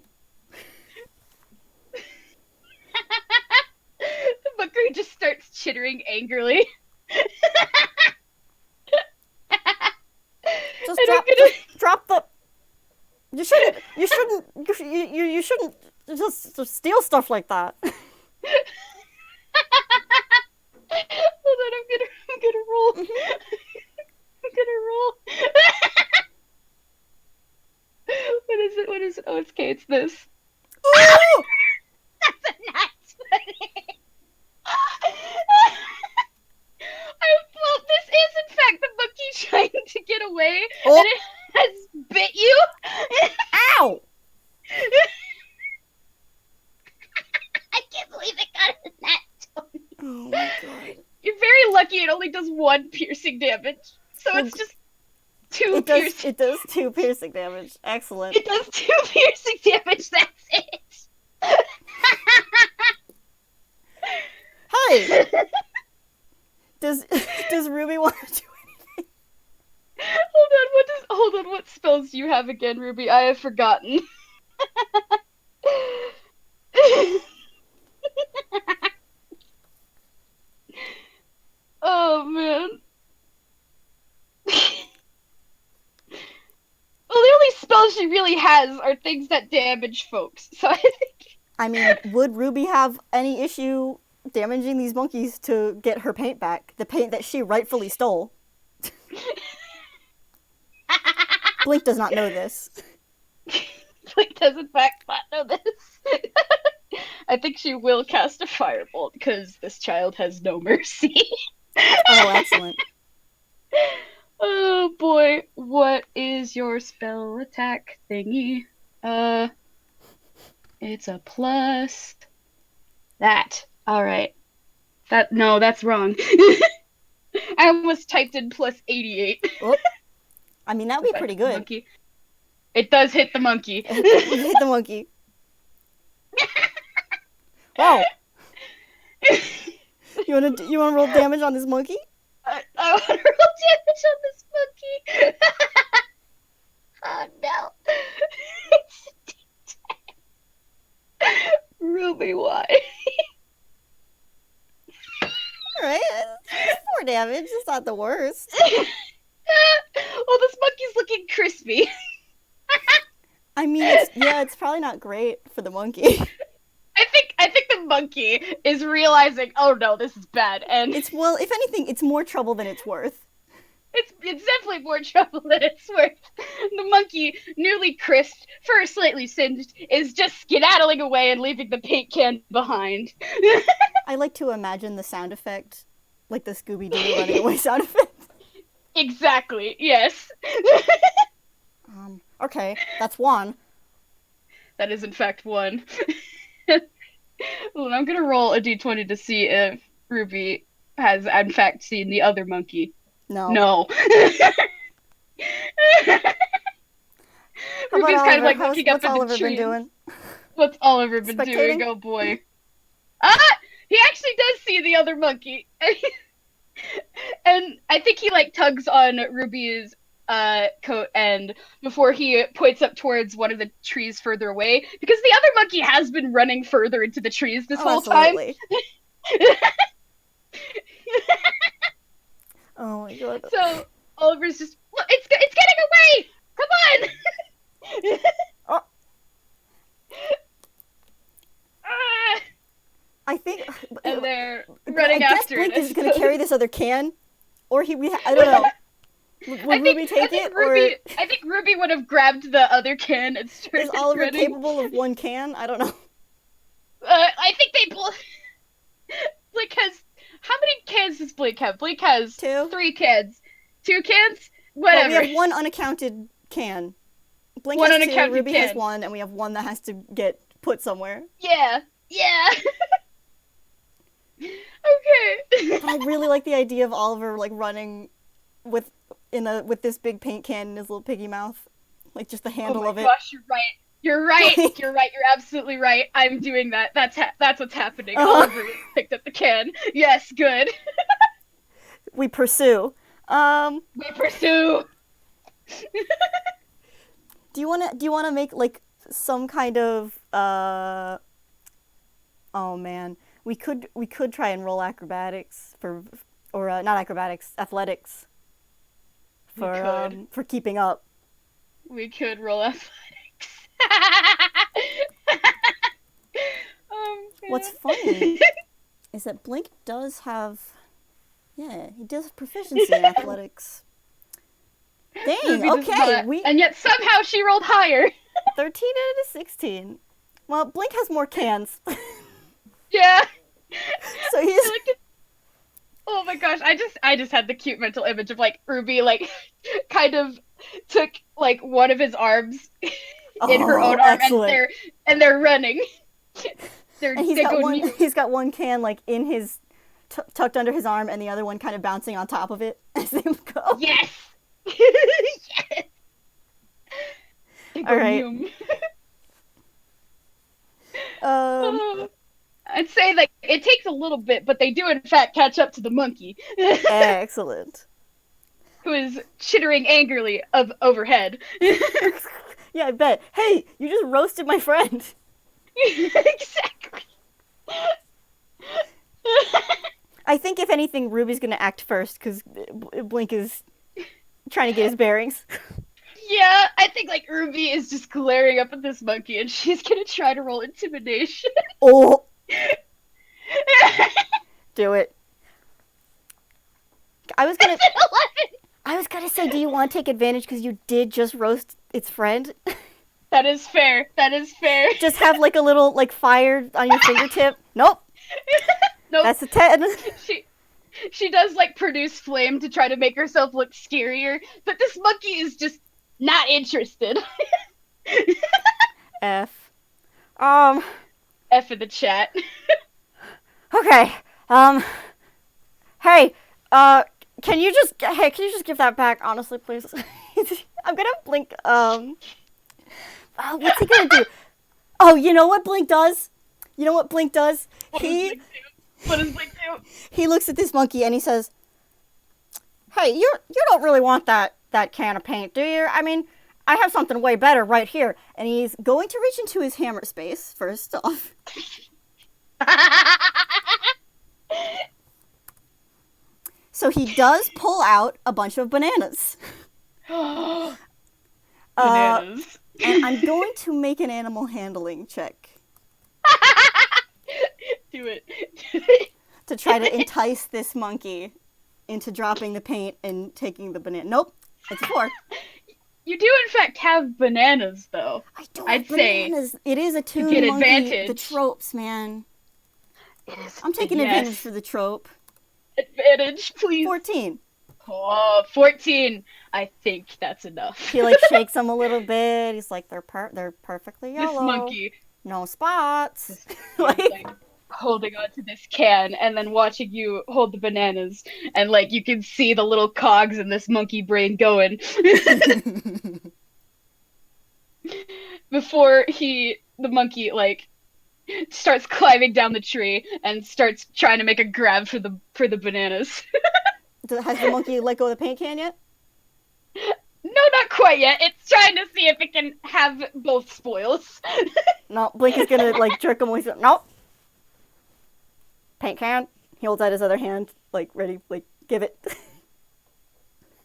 [SPEAKER 2] The monkey just starts chittering angrily.
[SPEAKER 1] Just
[SPEAKER 2] And I'm
[SPEAKER 1] drop,
[SPEAKER 2] gonna.
[SPEAKER 1] just drop the. You shouldn't just steal stuff like that.
[SPEAKER 2] Hold on, I'm gonna roll. I'm gonna roll. What is it? What is it? Oh, it's okay. It's this.
[SPEAKER 1] Ooh!
[SPEAKER 2] That's a nat 20. Well, this is in fact the monkey trying to get away,
[SPEAKER 1] Oh.
[SPEAKER 2] and it has bit you.
[SPEAKER 1] Ow!
[SPEAKER 2] I can't believe it got a nat 20.
[SPEAKER 1] Oh my god.
[SPEAKER 2] You're very lucky it only does 1 piercing damage. So it's just 2 piercing.
[SPEAKER 1] It does 2 piercing damage. Excellent.
[SPEAKER 2] It does 2 piercing damage, that's it.
[SPEAKER 1] Hey! Does Ruby want to do anything?
[SPEAKER 2] Hold on, what spells do you have again, Ruby? I have forgotten. Oh man. Well, the only spells she really has are things that damage folks. So I think.
[SPEAKER 1] I mean, would Ruby have any issue damaging these monkeys to get her paint back? The paint that she rightfully stole. Blink does not know this.
[SPEAKER 2] Blink does in fact not know this. I think she will cast a firebolt because this child has no mercy.
[SPEAKER 1] Oh, excellent.
[SPEAKER 2] Oh boy, what is your spell attack thingy? It's a plus that. Alright. No, that's wrong. I almost typed in plus 88.
[SPEAKER 1] Oh, I mean, that would be pretty good.
[SPEAKER 2] Monkey. It does hit the monkey.
[SPEAKER 1] Hit the monkey. Wow. You wanna roll damage on this monkey?
[SPEAKER 2] I want to roll damage on this monkey. Oh no. It's a D10. Ruby, why?
[SPEAKER 1] Alright, 4 damage. It's not the worst.
[SPEAKER 2] Well, this monkey's looking crispy.
[SPEAKER 1] I mean, it's probably not great for the monkey.
[SPEAKER 2] I think the monkey is realizing, oh no, this is bad, and
[SPEAKER 1] Well, if anything, it's more trouble than it's worth.
[SPEAKER 2] it's definitely more trouble than it's worth. The monkey, newly crisped, fur slightly singed, is just skedaddling away and leaving the paint can behind.
[SPEAKER 1] I like to imagine the sound effect like the Scooby-Doo running away sound effect.
[SPEAKER 2] Exactly. Yes.
[SPEAKER 1] Okay, that's one.
[SPEAKER 2] That is in fact one. Well, I'm gonna roll a d20 to see if Ruby has in fact seen the other monkey.
[SPEAKER 1] No.
[SPEAKER 2] No.
[SPEAKER 1] How about
[SPEAKER 2] Ruby's kind of
[SPEAKER 1] Oliver?
[SPEAKER 2] like looking up
[SPEAKER 1] What's
[SPEAKER 2] at the
[SPEAKER 1] Oliver been
[SPEAKER 2] trees.
[SPEAKER 1] doing?
[SPEAKER 2] What's Oliver been doing?
[SPEAKER 1] Spectating?
[SPEAKER 2] Oh boy. Ah! He actually does see the other monkey. And I think he like tugs on Ruby's coat and before he points up towards one of the trees further away because the other monkey has been running further into the trees this
[SPEAKER 1] Oh,
[SPEAKER 2] whole time.
[SPEAKER 1] absolutely. Oh my god.
[SPEAKER 2] So Oliver's just look, it's getting away. Come on.
[SPEAKER 1] Oh,
[SPEAKER 2] Ah!
[SPEAKER 1] I think.
[SPEAKER 2] And they're
[SPEAKER 1] I
[SPEAKER 2] running
[SPEAKER 1] guess
[SPEAKER 2] after
[SPEAKER 1] Blink
[SPEAKER 2] it.
[SPEAKER 1] is going to carry this other can, or I don't know. Would Ruby take it, or
[SPEAKER 2] I think Ruby would have grabbed the other can and started
[SPEAKER 1] is Oliver
[SPEAKER 2] running.
[SPEAKER 1] capable of one can? I don't know.
[SPEAKER 2] I think they both. Blake has. How many cans does Blake have? Blake has
[SPEAKER 1] Two?
[SPEAKER 2] 3 cans. 2 cans?
[SPEAKER 1] Well,
[SPEAKER 2] Whatever.
[SPEAKER 1] we have one unaccounted can. Blink
[SPEAKER 2] One
[SPEAKER 1] has two,
[SPEAKER 2] unaccounted
[SPEAKER 1] Ruby
[SPEAKER 2] can.
[SPEAKER 1] has one, and we have one that has to get put somewhere.
[SPEAKER 2] Yeah. Yeah. Okay.
[SPEAKER 1] But I really like the idea of Oliver like running with this big paint can in his little piggy mouth, like just the handle
[SPEAKER 2] Oh
[SPEAKER 1] of
[SPEAKER 2] my
[SPEAKER 1] it.
[SPEAKER 2] gosh, you're right. You're right. You're right. You're absolutely right. I'm doing that. That's what's happening. Oliver picked up the can. Yes, good.
[SPEAKER 1] We pursue.
[SPEAKER 2] We pursue.
[SPEAKER 1] Do you wanna make like some kind of oh man, we could try and roll acrobatics or not acrobatics, athletics for keeping up.
[SPEAKER 2] We could roll athletics.
[SPEAKER 1] What's funny is that Blink does have, yeah, he does have proficiency in athletics. Dang,
[SPEAKER 2] Ruby does
[SPEAKER 1] okay,
[SPEAKER 2] not, and yet somehow she rolled higher.
[SPEAKER 1] 13 out of 16. Well, Blink has more cans.
[SPEAKER 2] Yeah.
[SPEAKER 1] So he's
[SPEAKER 2] Oh my gosh, I just had the cute mental image of like Ruby like kind of took like one of his arms in her own arm
[SPEAKER 1] excellent.
[SPEAKER 2] and they're running.
[SPEAKER 1] And he's got one can like in his tucked under his arm and the other one kind of bouncing on top of it as they go.
[SPEAKER 2] Yes. Yes.
[SPEAKER 1] All right.
[SPEAKER 2] I'd say like it takes a little bit, but they do in fact catch up to the monkey.
[SPEAKER 1] Excellent.
[SPEAKER 2] Who is chittering angrily overhead.
[SPEAKER 1] Yeah, I bet. Hey, you just roasted my friend.
[SPEAKER 2] Exactly.
[SPEAKER 1] I think if anything, Ruby's gonna act first because Blink is trying to get his bearings.
[SPEAKER 2] Yeah, I think like Ruby is just glaring up at this monkey and she's gonna try to roll intimidation.
[SPEAKER 1] Oh. Do it. I was gonna say, do you want to take advantage because you did just roast its friend?
[SPEAKER 2] That is fair. That is fair.
[SPEAKER 1] Just have like a little like fire on your fingertip. Nope.
[SPEAKER 2] Nope.
[SPEAKER 1] That's a 10.
[SPEAKER 2] She does like produce flame to try to make herself look scarier, but this monkey is just not interested.
[SPEAKER 1] F.
[SPEAKER 2] F in the chat.
[SPEAKER 1] Okay. Hey, can you just give that back, honestly, please? I'm gonna Blink, what's he gonna do? Oh, you know what Blink does?
[SPEAKER 2] What does Blink do?
[SPEAKER 1] He looks at this monkey and he says, "Hey, you don't really want that can of paint, do you? I mean, I have something way better right here." And he's going to reach into his hammer space, first off. So he does pull out a bunch of bananas.
[SPEAKER 2] Bananas.
[SPEAKER 1] And I'm going to make an animal handling check.
[SPEAKER 2] Do it.
[SPEAKER 1] To try to entice this monkey into dropping the paint and taking the banana. Nope, it's a 4.
[SPEAKER 2] You do in fact have bananas, though.
[SPEAKER 1] I don't
[SPEAKER 2] I'd
[SPEAKER 1] have bananas.
[SPEAKER 2] say
[SPEAKER 1] It is a Toon
[SPEAKER 2] get
[SPEAKER 1] monkey.
[SPEAKER 2] advantage.
[SPEAKER 1] The tropes, man.
[SPEAKER 2] It is,
[SPEAKER 1] I'm taking advantage for the trope.
[SPEAKER 2] Advantage, please.
[SPEAKER 1] 14.
[SPEAKER 2] Oh, 14. I think that's enough.
[SPEAKER 1] He like shakes them a little bit. He's like, they're perfectly
[SPEAKER 2] This
[SPEAKER 1] yellow,
[SPEAKER 2] monkey,
[SPEAKER 1] no spots.
[SPEAKER 2] this monkey is
[SPEAKER 1] Like,
[SPEAKER 2] like holding on to this can and then watching you hold the bananas, and like you can see the little cogs in this monkey brain going before the monkey like starts climbing down the tree and starts trying to make a grab for the bananas.
[SPEAKER 1] has the monkey let go of the paint can yet?
[SPEAKER 2] No, not quite yet. It's trying to see if it can have both spoils.
[SPEAKER 1] No, Blink is gonna like jerk him away. Nope. Paint can. He holds out his other hand, like ready, like give it.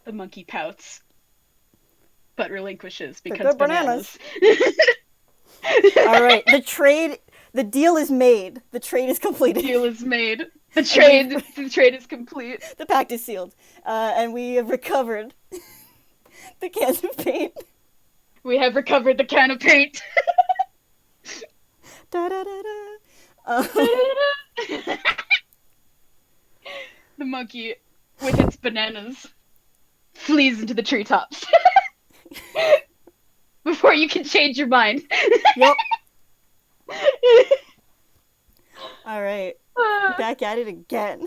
[SPEAKER 2] The monkey pouts, but relinquishes
[SPEAKER 1] They're
[SPEAKER 2] because
[SPEAKER 1] good
[SPEAKER 2] bananas.
[SPEAKER 1] All right, the deal is made. The trade is completed.
[SPEAKER 2] Deal is made. The trade is complete.
[SPEAKER 1] The pact is sealed, and we have recovered the cans of paint.
[SPEAKER 2] We have recovered the can of paint.
[SPEAKER 1] Da da da da.
[SPEAKER 2] The monkey, with its bananas, flees into the treetops. Before you can change your mind.
[SPEAKER 1] Yep. All right, back at it again.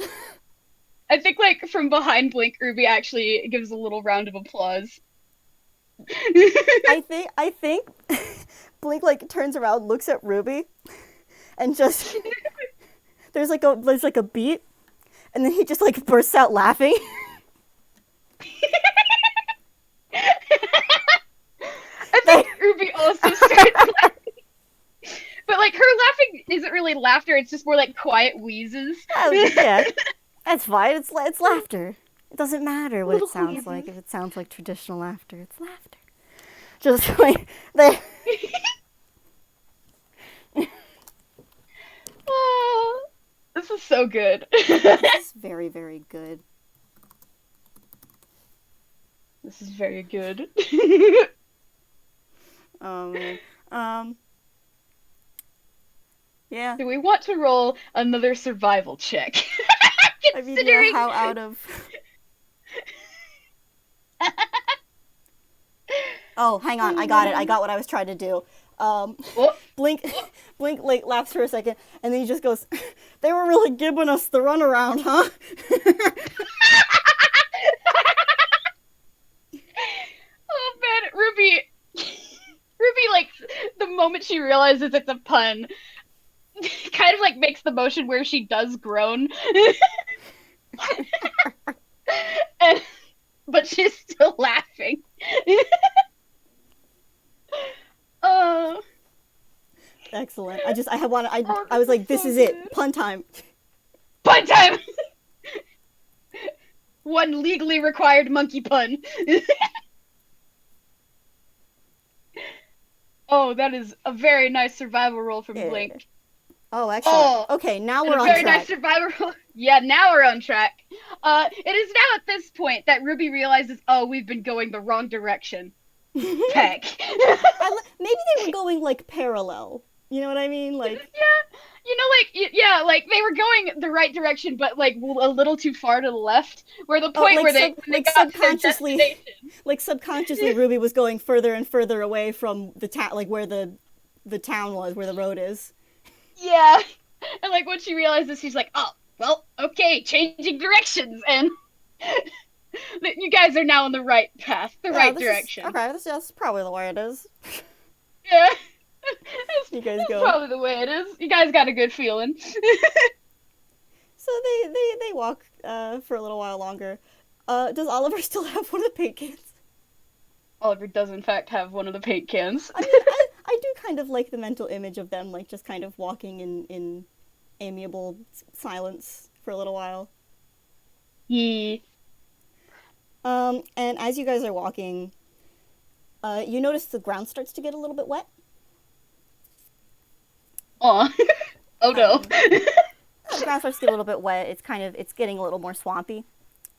[SPEAKER 2] I think, like, from behind Blink, Ruby actually gives a little round of applause.
[SPEAKER 1] I think Blink like turns around, looks at Ruby, and just there's like a beat, and then he just like bursts out laughing.
[SPEAKER 2] I think Ruby also starts laughing. But, like, her laughing isn't really laughter, it's just more like quiet wheezes.
[SPEAKER 1] Yeah, that's fine. It's laughter. It doesn't matter what
[SPEAKER 2] Little
[SPEAKER 1] it sounds
[SPEAKER 2] wheezes.
[SPEAKER 1] like. If it sounds like traditional laughter, it's laughter. Just like they.
[SPEAKER 2] Oh, this is so good.
[SPEAKER 1] It's very, very good.
[SPEAKER 2] This is very good.
[SPEAKER 1] Oh man. Yeah.
[SPEAKER 2] Do we want to roll another survival check?
[SPEAKER 1] I mean, yeah.
[SPEAKER 2] Considering
[SPEAKER 1] How out of. Oh, hang on. I got it. I got what I was trying to do.
[SPEAKER 2] Oh,
[SPEAKER 1] Blink, Blink, like laughs for a second, and then he just goes, "They were really giving us the runaround, huh?"
[SPEAKER 2] oh man, Ruby, like the moment she realizes it's a pun, kind of like makes the motion where she does groan, and, but she's still laughing. Oh.
[SPEAKER 1] Excellent. I was like, this is it. Pun time.
[SPEAKER 2] Pun time! One legally required monkey pun. Oh, that is a very nice survival roll from
[SPEAKER 1] Yeah.
[SPEAKER 2] Blink.
[SPEAKER 1] Oh, excellent.
[SPEAKER 2] Oh,
[SPEAKER 1] Okay, now
[SPEAKER 2] and
[SPEAKER 1] we're
[SPEAKER 2] a
[SPEAKER 1] on
[SPEAKER 2] very
[SPEAKER 1] track.
[SPEAKER 2] nice survival roll. Yeah, now we're on track. It is now at this point that Ruby realizes, oh, we've been going the wrong direction. Heck.
[SPEAKER 1] Maybe they were going like parallel. You know what I mean? Like,
[SPEAKER 2] Yeah, yeah, like they were going the right direction, but like a little too far to the left. Where the point
[SPEAKER 1] like
[SPEAKER 2] where they when they got to their
[SPEAKER 1] subconsciously,
[SPEAKER 2] destination.
[SPEAKER 1] like subconsciously, Ruby was going further and further away from the town, like where the town was, where the road is.
[SPEAKER 2] Yeah, and like when she realizes, she's like, oh, well, okay, changing directions, and you guys are now on the right path, the right direction.
[SPEAKER 1] Okay, that's probably the way it is.
[SPEAKER 2] Yeah.
[SPEAKER 1] You guys
[SPEAKER 2] That's
[SPEAKER 1] go.
[SPEAKER 2] probably the way it is. You guys got a good feeling.
[SPEAKER 1] So they walk for a little while longer. Does Oliver still have one of the paint cans?
[SPEAKER 2] Oliver does in fact have one of the paint cans.
[SPEAKER 1] I mean, I do kind of like the mental image of them, like just kind of walking in amiable silence for a little while.
[SPEAKER 2] Yeah.
[SPEAKER 1] And as you guys are walking, you notice the ground starts to get a little bit wet.
[SPEAKER 2] Aw. Oh no.
[SPEAKER 1] The ground starts to get a little bit wet. It's getting a little more swampy.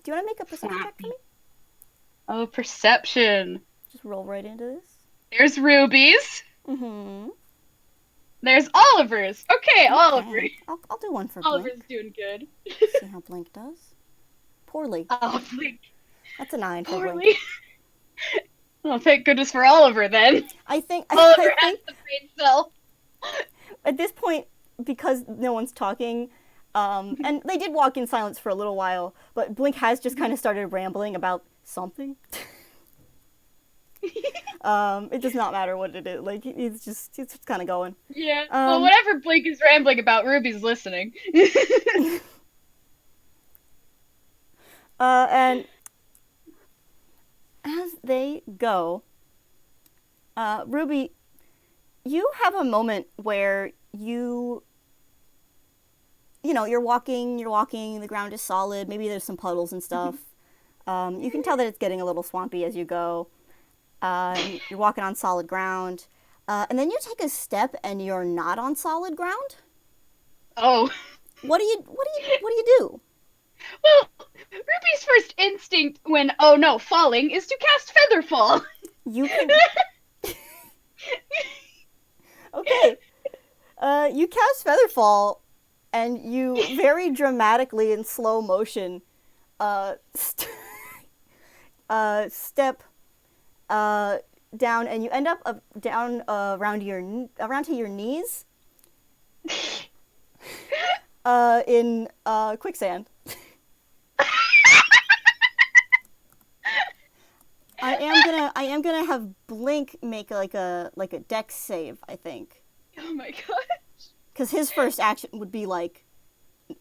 [SPEAKER 1] Do you want to make a perception check for me?
[SPEAKER 2] Oh, perception.
[SPEAKER 1] Just roll right into this.
[SPEAKER 2] There's Ruby's.
[SPEAKER 1] Mm-hmm.
[SPEAKER 2] There's Oliver's. Okay, Oliver.
[SPEAKER 1] I'll do one for
[SPEAKER 2] Oliver's
[SPEAKER 1] Blink.
[SPEAKER 2] doing good.
[SPEAKER 1] See how Blink does. Poorly.
[SPEAKER 2] Oh, Blink.
[SPEAKER 1] That's a 9 for Blink.
[SPEAKER 2] Poorly. Oh, thank goodness for Oliver then.
[SPEAKER 1] I think
[SPEAKER 2] Oliver has the brain cell.
[SPEAKER 1] at this point, because no one's talking, and they did walk in silence for a little while, but Blink has just kind of started rambling about something. It does not matter what it is. Like, he's just kind of going.
[SPEAKER 2] Yeah. Well, whatever Blink is rambling about, Ruby's listening.
[SPEAKER 1] And as they go, Ruby, you have a moment where you're walking, the ground is solid, maybe there's some puddles and stuff. You can tell that it's getting a little swampy as you go. You're walking on solid ground. And then you take a step and you're not on solid ground.
[SPEAKER 2] Oh.
[SPEAKER 1] What do you do?
[SPEAKER 2] Well, Ruby's first instinct when, oh no, falling, is to cast Featherfall.
[SPEAKER 1] You can... Okay. You cast Featherfall, and you very dramatically in slow motion step down, and you end up down around to your knees in quicksand. I am gonna have Blink make like a dex save, I think.
[SPEAKER 2] Oh my gosh.
[SPEAKER 1] Because his first action would be like,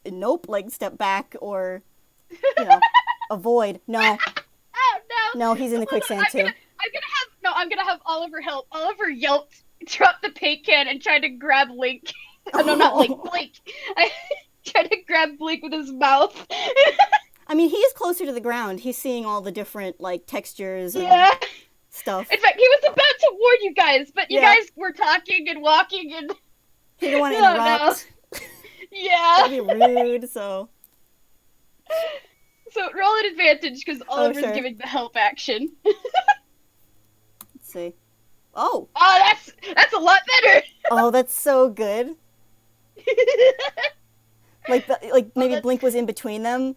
[SPEAKER 1] nope, like step back or, avoid. No.
[SPEAKER 2] Oh no.
[SPEAKER 1] No, he's in the quicksand too.
[SPEAKER 2] I'm gonna have Oliver help. Oliver yelped, dropped the paint can, and tried to grab Link. Oh, no, not Link, Blink. I tried to grab Blink with his mouth.
[SPEAKER 1] I mean, he is closer to the ground. He's seeing all the different, like, textures and stuff.
[SPEAKER 2] In fact, he was about to warn you guys, but you guys were talking and walking and...
[SPEAKER 1] He didn't want to interrupt.
[SPEAKER 2] No. Yeah.
[SPEAKER 1] That'd be rude, so...
[SPEAKER 2] So, roll an advantage, because Oliver's giving the help action.
[SPEAKER 1] Let's see. Oh!
[SPEAKER 2] Oh, that's a lot better!
[SPEAKER 1] Oh, that's so good. Like maybe Blink was in between them.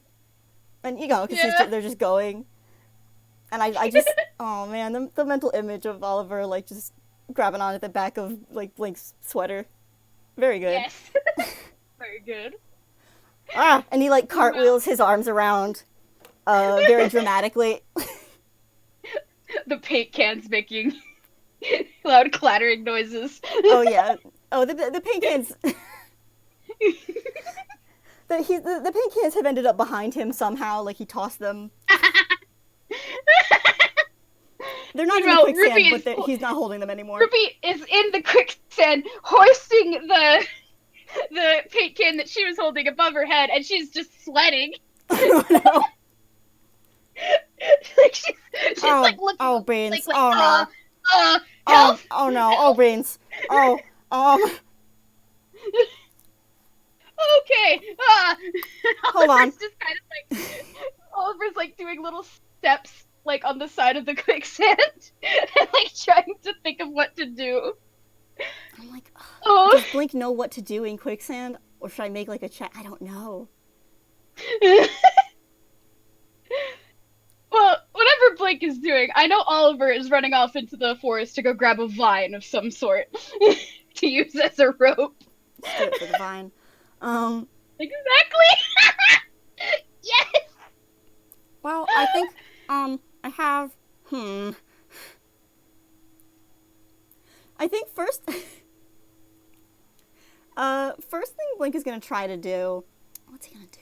[SPEAKER 1] And because they're just going. And I just, oh man, the mental image of Oliver, like, just grabbing on at the back of, like, Blink's sweater. Very good.
[SPEAKER 2] Yes. Very good.
[SPEAKER 1] And he, like, cartwheels his arms around, very dramatically.
[SPEAKER 2] The paint cans making loud clattering noises.
[SPEAKER 1] Oh, yeah. Oh, the paint cans... The paint cans have ended up behind him somehow, like he tossed them. They're not in the quicksand, but he's not holding them anymore.
[SPEAKER 2] Ruby is in the quicksand, hoisting the paint can that she was holding above her head, and she's just sweating.
[SPEAKER 1] Oh, no.
[SPEAKER 2] Like she's like looking.
[SPEAKER 1] Oh, Beans.
[SPEAKER 2] Like,
[SPEAKER 1] oh, no.
[SPEAKER 2] Help.
[SPEAKER 1] Oh, no. Oh, Beans. Oh,
[SPEAKER 2] Okay.
[SPEAKER 1] Hold on.
[SPEAKER 2] Just kind of like Oliver's like doing little steps like on the side of the quicksand and like trying to think of what to do.
[SPEAKER 1] I'm like, does Blink know what to do in quicksand, or should I make like a check? I don't know.
[SPEAKER 2] Well, whatever Blink is doing, I know Oliver is running off into the forest to go grab a vine of some sort to use as a rope.
[SPEAKER 1] Let's do it for the vine.
[SPEAKER 2] Exactly. Yes.
[SPEAKER 1] Well, I think I have I think first thing Blink is gonna try to do. What's he gonna do?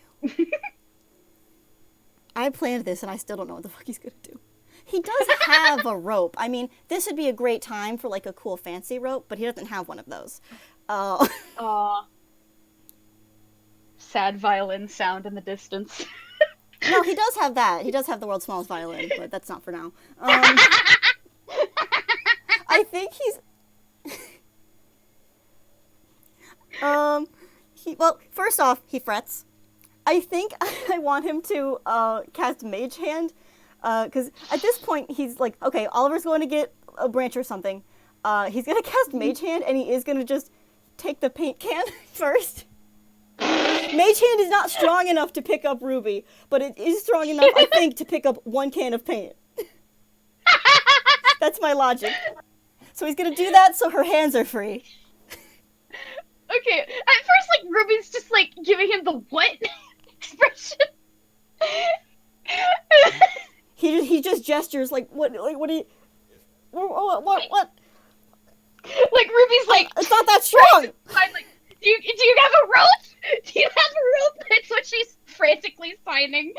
[SPEAKER 1] I planned this and I still don't know what the fuck he's gonna do. He does have a rope. I mean, this would be a great time for like a cool fancy rope, but he doesn't have one of those.
[SPEAKER 2] Sad violin sound in the distance.
[SPEAKER 1] No, he does have that. He does have the world's smallest violin, but that's not for now. I think he's... well, first off, he frets. I think I want him to cast Mage Hand, because at this point he's like, okay, Oliver's going to get a branch or something. He's going to cast Mage Hand, and he is going to just take the paint can first. Mage Hand is not strong enough to pick up Ruby, but it is strong enough, I think, to pick up 1 can of paint. That's my logic. So he's gonna do that so her hands are free.
[SPEAKER 2] Okay, at first, like, Ruby's just, like, giving him the what expression.
[SPEAKER 1] He just gestures like what do you what?
[SPEAKER 2] Like, Ruby's like,
[SPEAKER 1] It's not that strong.
[SPEAKER 2] I'm like, do you have a rope? Do you have a rope? That's what she's frantically signing.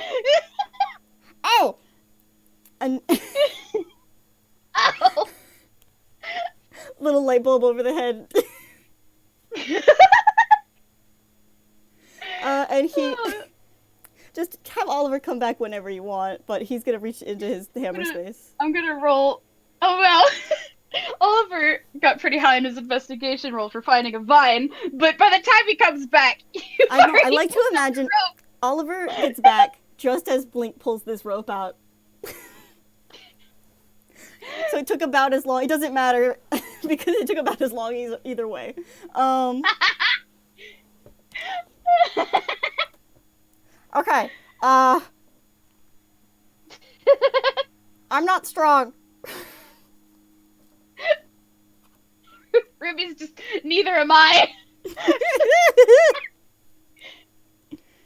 [SPEAKER 1] Ow! And
[SPEAKER 2] Ow!
[SPEAKER 1] little light bulb over the head. And he just have Oliver come back whenever you want, but he's gonna reach into his hammer space.
[SPEAKER 2] I'm gonna roll. Oh well. Oliver got pretty high in his investigation roll for finding a vine, but by the time he comes back,
[SPEAKER 1] I like to imagine Oliver gets back just as Blink pulls this rope out. So it took about as long. It doesn't matter because it took about as long either way. Okay. I'm not strong.
[SPEAKER 2] Ruby's just, neither am I.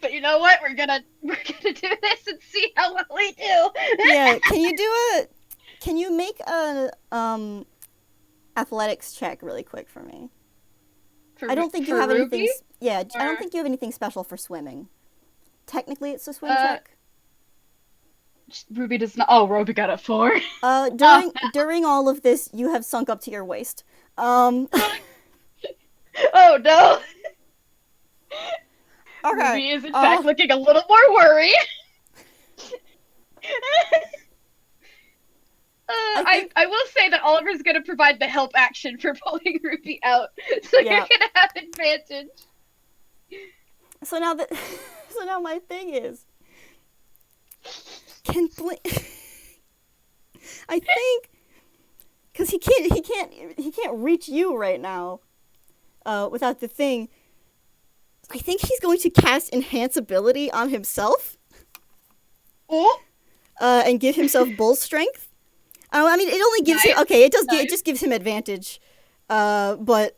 [SPEAKER 2] But you know what? We're gonna do this and see how well we do.
[SPEAKER 1] Yeah. Can you make a athletics check really quick for me? I don't think you have
[SPEAKER 2] Ruby?
[SPEAKER 1] anything. Yeah,
[SPEAKER 2] Or...
[SPEAKER 1] I don't think you have anything special for swimming. Technically, it's a swim
[SPEAKER 2] Uh,
[SPEAKER 1] check.
[SPEAKER 2] Ruby does not. Oh, Ruby got a 4.
[SPEAKER 1] During all of this, you have sunk up to your waist.
[SPEAKER 2] Oh no.
[SPEAKER 1] Okay.
[SPEAKER 2] Ruby is in fact looking a little more worried. I will say that Oliver's gonna provide the help action for pulling Ruby out, so
[SPEAKER 1] Yeah.
[SPEAKER 2] you're gonna have advantage.
[SPEAKER 1] So now my thing is, can Blink? I think because he can't reach you right now, without the thing. I think he's going to cast Enhance Ability on himself.
[SPEAKER 2] Oh.
[SPEAKER 1] And give himself bull strength. I mean, it only gives him. Okay, it just gives him advantage. But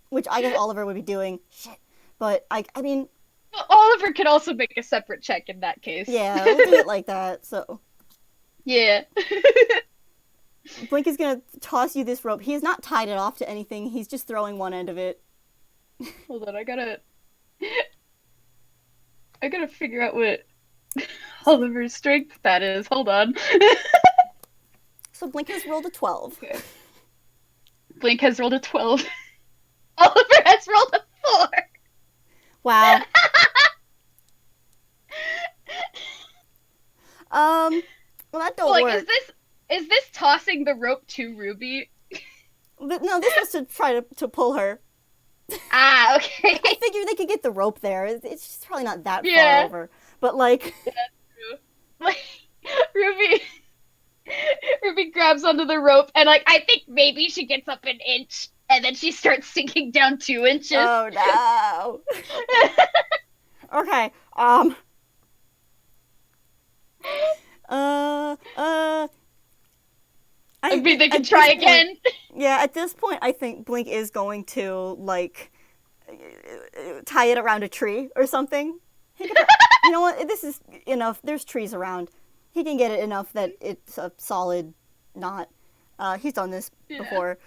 [SPEAKER 1] which I guess Oliver would be doing. Shit. But I mean.
[SPEAKER 2] Well, Oliver could also make a separate check in that case.
[SPEAKER 1] Yeah, we'll do it like that. So.
[SPEAKER 2] Yeah.
[SPEAKER 1] Blink is gonna toss you this rope. He has not tied it off to anything. He's just throwing one end of it.
[SPEAKER 2] Hold on, I gotta figure out what Oliver's strength that is. Hold on.
[SPEAKER 1] So Blink has rolled a 12.
[SPEAKER 2] Okay. Blink has rolled a 12. Oliver has rolled a 4.
[SPEAKER 1] Wow. Well, that don't work.
[SPEAKER 2] Is this tossing the rope to Ruby?
[SPEAKER 1] No, this was to try to pull her.
[SPEAKER 2] Ah, okay.
[SPEAKER 1] I figured they could get the rope there. It's just probably not that far over. But like.
[SPEAKER 2] Yeah, true. Like Ruby grabs onto the rope and like I think maybe she gets up an inch and then she starts sinking down 2 inches.
[SPEAKER 1] Oh no. Okay.
[SPEAKER 2] I mean, they can try again.
[SPEAKER 1] Yeah, at this point, I think Blink is going to, like, tie it around a tree or something. You know what? This is enough. There's trees around. He can get it enough that it's a solid knot. He's done this before.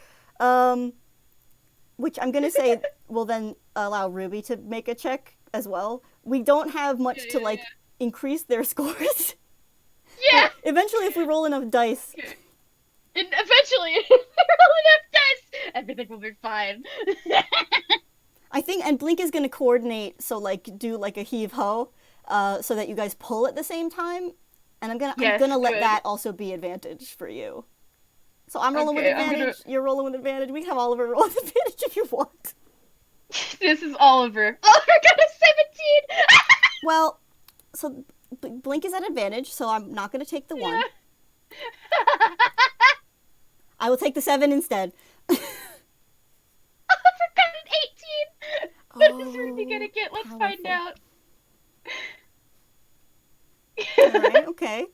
[SPEAKER 1] Which I'm going to say will then allow Ruby to make a check as well. We don't have much to, like, increase their scores.
[SPEAKER 2] Yeah!
[SPEAKER 1] But eventually, if we roll enough dice...
[SPEAKER 2] Okay. And eventually, if we roll enough dice, everything will be fine.
[SPEAKER 1] I think, and Blink is going to coordinate, so, like, do, like, a heave-ho, so that you guys pull at the same time. And I'm gonna let that also be advantage for you. So I'm rolling with advantage, you're rolling with advantage. We can have Oliver roll with advantage if you want.
[SPEAKER 2] This is Oliver. Oliver got a 17!
[SPEAKER 1] Well, so Blink is at advantage, so I'm not going to take the 1. I will take the 7 instead.
[SPEAKER 2] Oliver got an 18! What is Ruby he gonna get? Let's find
[SPEAKER 1] powerful.
[SPEAKER 2] out.
[SPEAKER 1] All right, okay.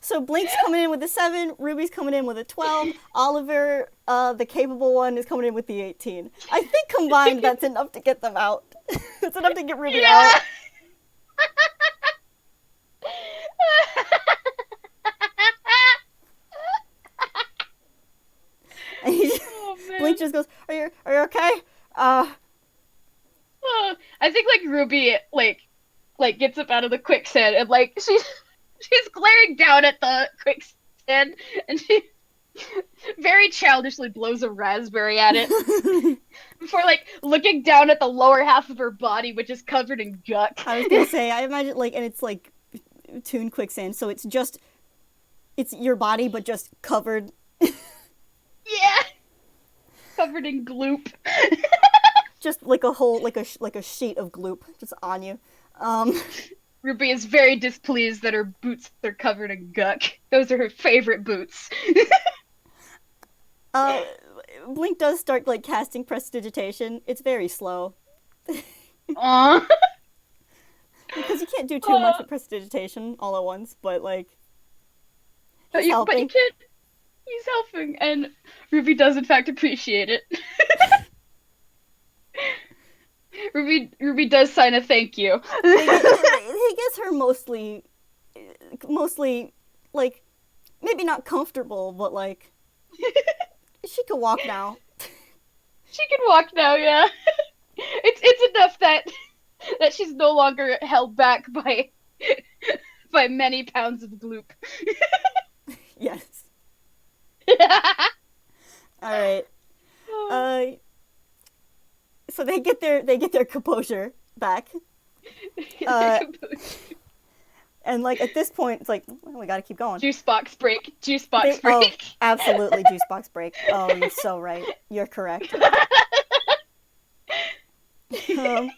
[SPEAKER 1] So Blink's coming in with the 7, Ruby's coming in with a 12, Oliver, the capable one, is coming in with the 18. I think combined that's enough to get them out. That's enough to get Ruby out.
[SPEAKER 2] Yeah.
[SPEAKER 1] And
[SPEAKER 2] Oh
[SPEAKER 1] Blink
[SPEAKER 2] man.
[SPEAKER 1] just goes, are you okay?
[SPEAKER 2] Oh, I think like Ruby like gets up out of the quicksand and like she's glaring down at the quicksand and she very childishly blows a raspberry at it before like looking down at the lower half of her body, which is covered in guck.
[SPEAKER 1] I was gonna say, I imagine like, and it's like Toon quicksand, so it's your body, but just covered.
[SPEAKER 2] Yeah, covered in gloop.
[SPEAKER 1] Just like a whole, like a sheet of gloop just on you. Um,
[SPEAKER 2] Ruby is very displeased that her boots are covered in guck. Those are her favorite boots.
[SPEAKER 1] uh, Blink does start like casting prestidigitation. It's very slow
[SPEAKER 2] Aww.
[SPEAKER 1] because you can't do too much with prestidigitation all at once. But like,
[SPEAKER 2] But
[SPEAKER 1] he's
[SPEAKER 2] you
[SPEAKER 1] helping.
[SPEAKER 2] can't. He's helping, and Ruby does in fact appreciate it. Ruby does sign a thank you.
[SPEAKER 1] He gets her mostly like maybe not comfortable, but like she can walk now.
[SPEAKER 2] She can walk now, yeah. It's enough that she's no longer held back by many pounds of gloop.
[SPEAKER 1] Yes. All right. Uh, so they get their composure back. Uh, and like at this point, it's like, well, we got to keep going.
[SPEAKER 2] Juice box break. Juice box
[SPEAKER 1] Oh,
[SPEAKER 2] break.
[SPEAKER 1] absolutely, juice box break. Oh, you're so right. You're correct. Um,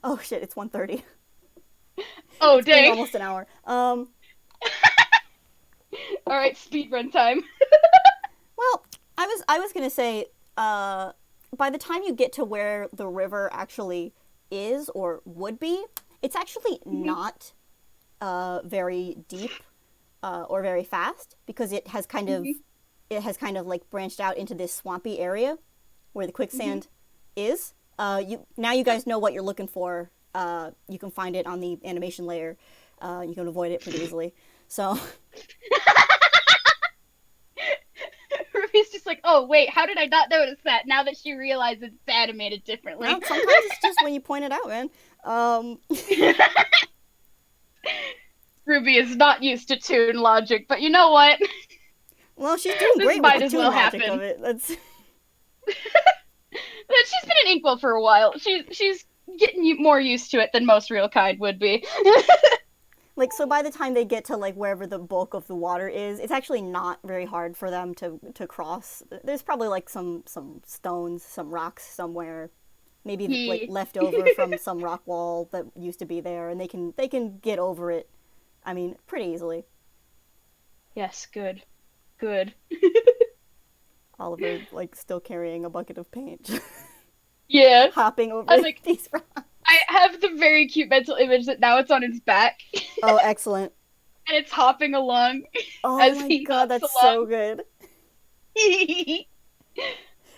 [SPEAKER 1] oh shit, it's 1:30.
[SPEAKER 2] Oh
[SPEAKER 1] It's been
[SPEAKER 2] dang!
[SPEAKER 1] almost an hour.
[SPEAKER 2] All right, speed run time.
[SPEAKER 1] Well, I was gonna say, by the time you get to where the river actually is or would be, it's actually not very deep or very fast because it has kind of like branched out into this swampy area where the quicksand is. You guys know what you're looking for. You can find it on the animation layer. You can avoid it pretty easily. So
[SPEAKER 2] Ruby's just like, oh wait, how did I not notice that? Now that she realizes it's animated differently.
[SPEAKER 1] well, sometimes it's just when you point it out, man. Um,
[SPEAKER 2] Ruby is not used to Toon logic, but you know what?
[SPEAKER 1] well, she's doing
[SPEAKER 2] This
[SPEAKER 1] great with
[SPEAKER 2] might
[SPEAKER 1] the
[SPEAKER 2] as
[SPEAKER 1] tune
[SPEAKER 2] well
[SPEAKER 1] logic of
[SPEAKER 2] happen.
[SPEAKER 1] it. That's
[SPEAKER 2] She's been an inkwell for a while. She's getting more used to it than most real kind would be.
[SPEAKER 1] like, so by the time they get to like wherever the bulk of the water is, it's actually not very hard for them to cross. There's probably like some stones, some rocks somewhere, maybe like
[SPEAKER 2] He.
[SPEAKER 1] left over from some rock wall that used to be there, and they can get over it. I mean, pretty easily.
[SPEAKER 2] Yes, good. Good.
[SPEAKER 1] Oliver like still carrying a bucket of paint,
[SPEAKER 2] Yeah.
[SPEAKER 1] hopping over
[SPEAKER 2] I'm like,
[SPEAKER 1] these rocks.
[SPEAKER 2] I have the very cute mental image that now it's on its back
[SPEAKER 1] Oh, excellent!
[SPEAKER 2] and it's hopping along
[SPEAKER 1] Oh
[SPEAKER 2] as
[SPEAKER 1] my
[SPEAKER 2] he
[SPEAKER 1] god,
[SPEAKER 2] hops
[SPEAKER 1] that's so
[SPEAKER 2] along.
[SPEAKER 1] good.
[SPEAKER 2] There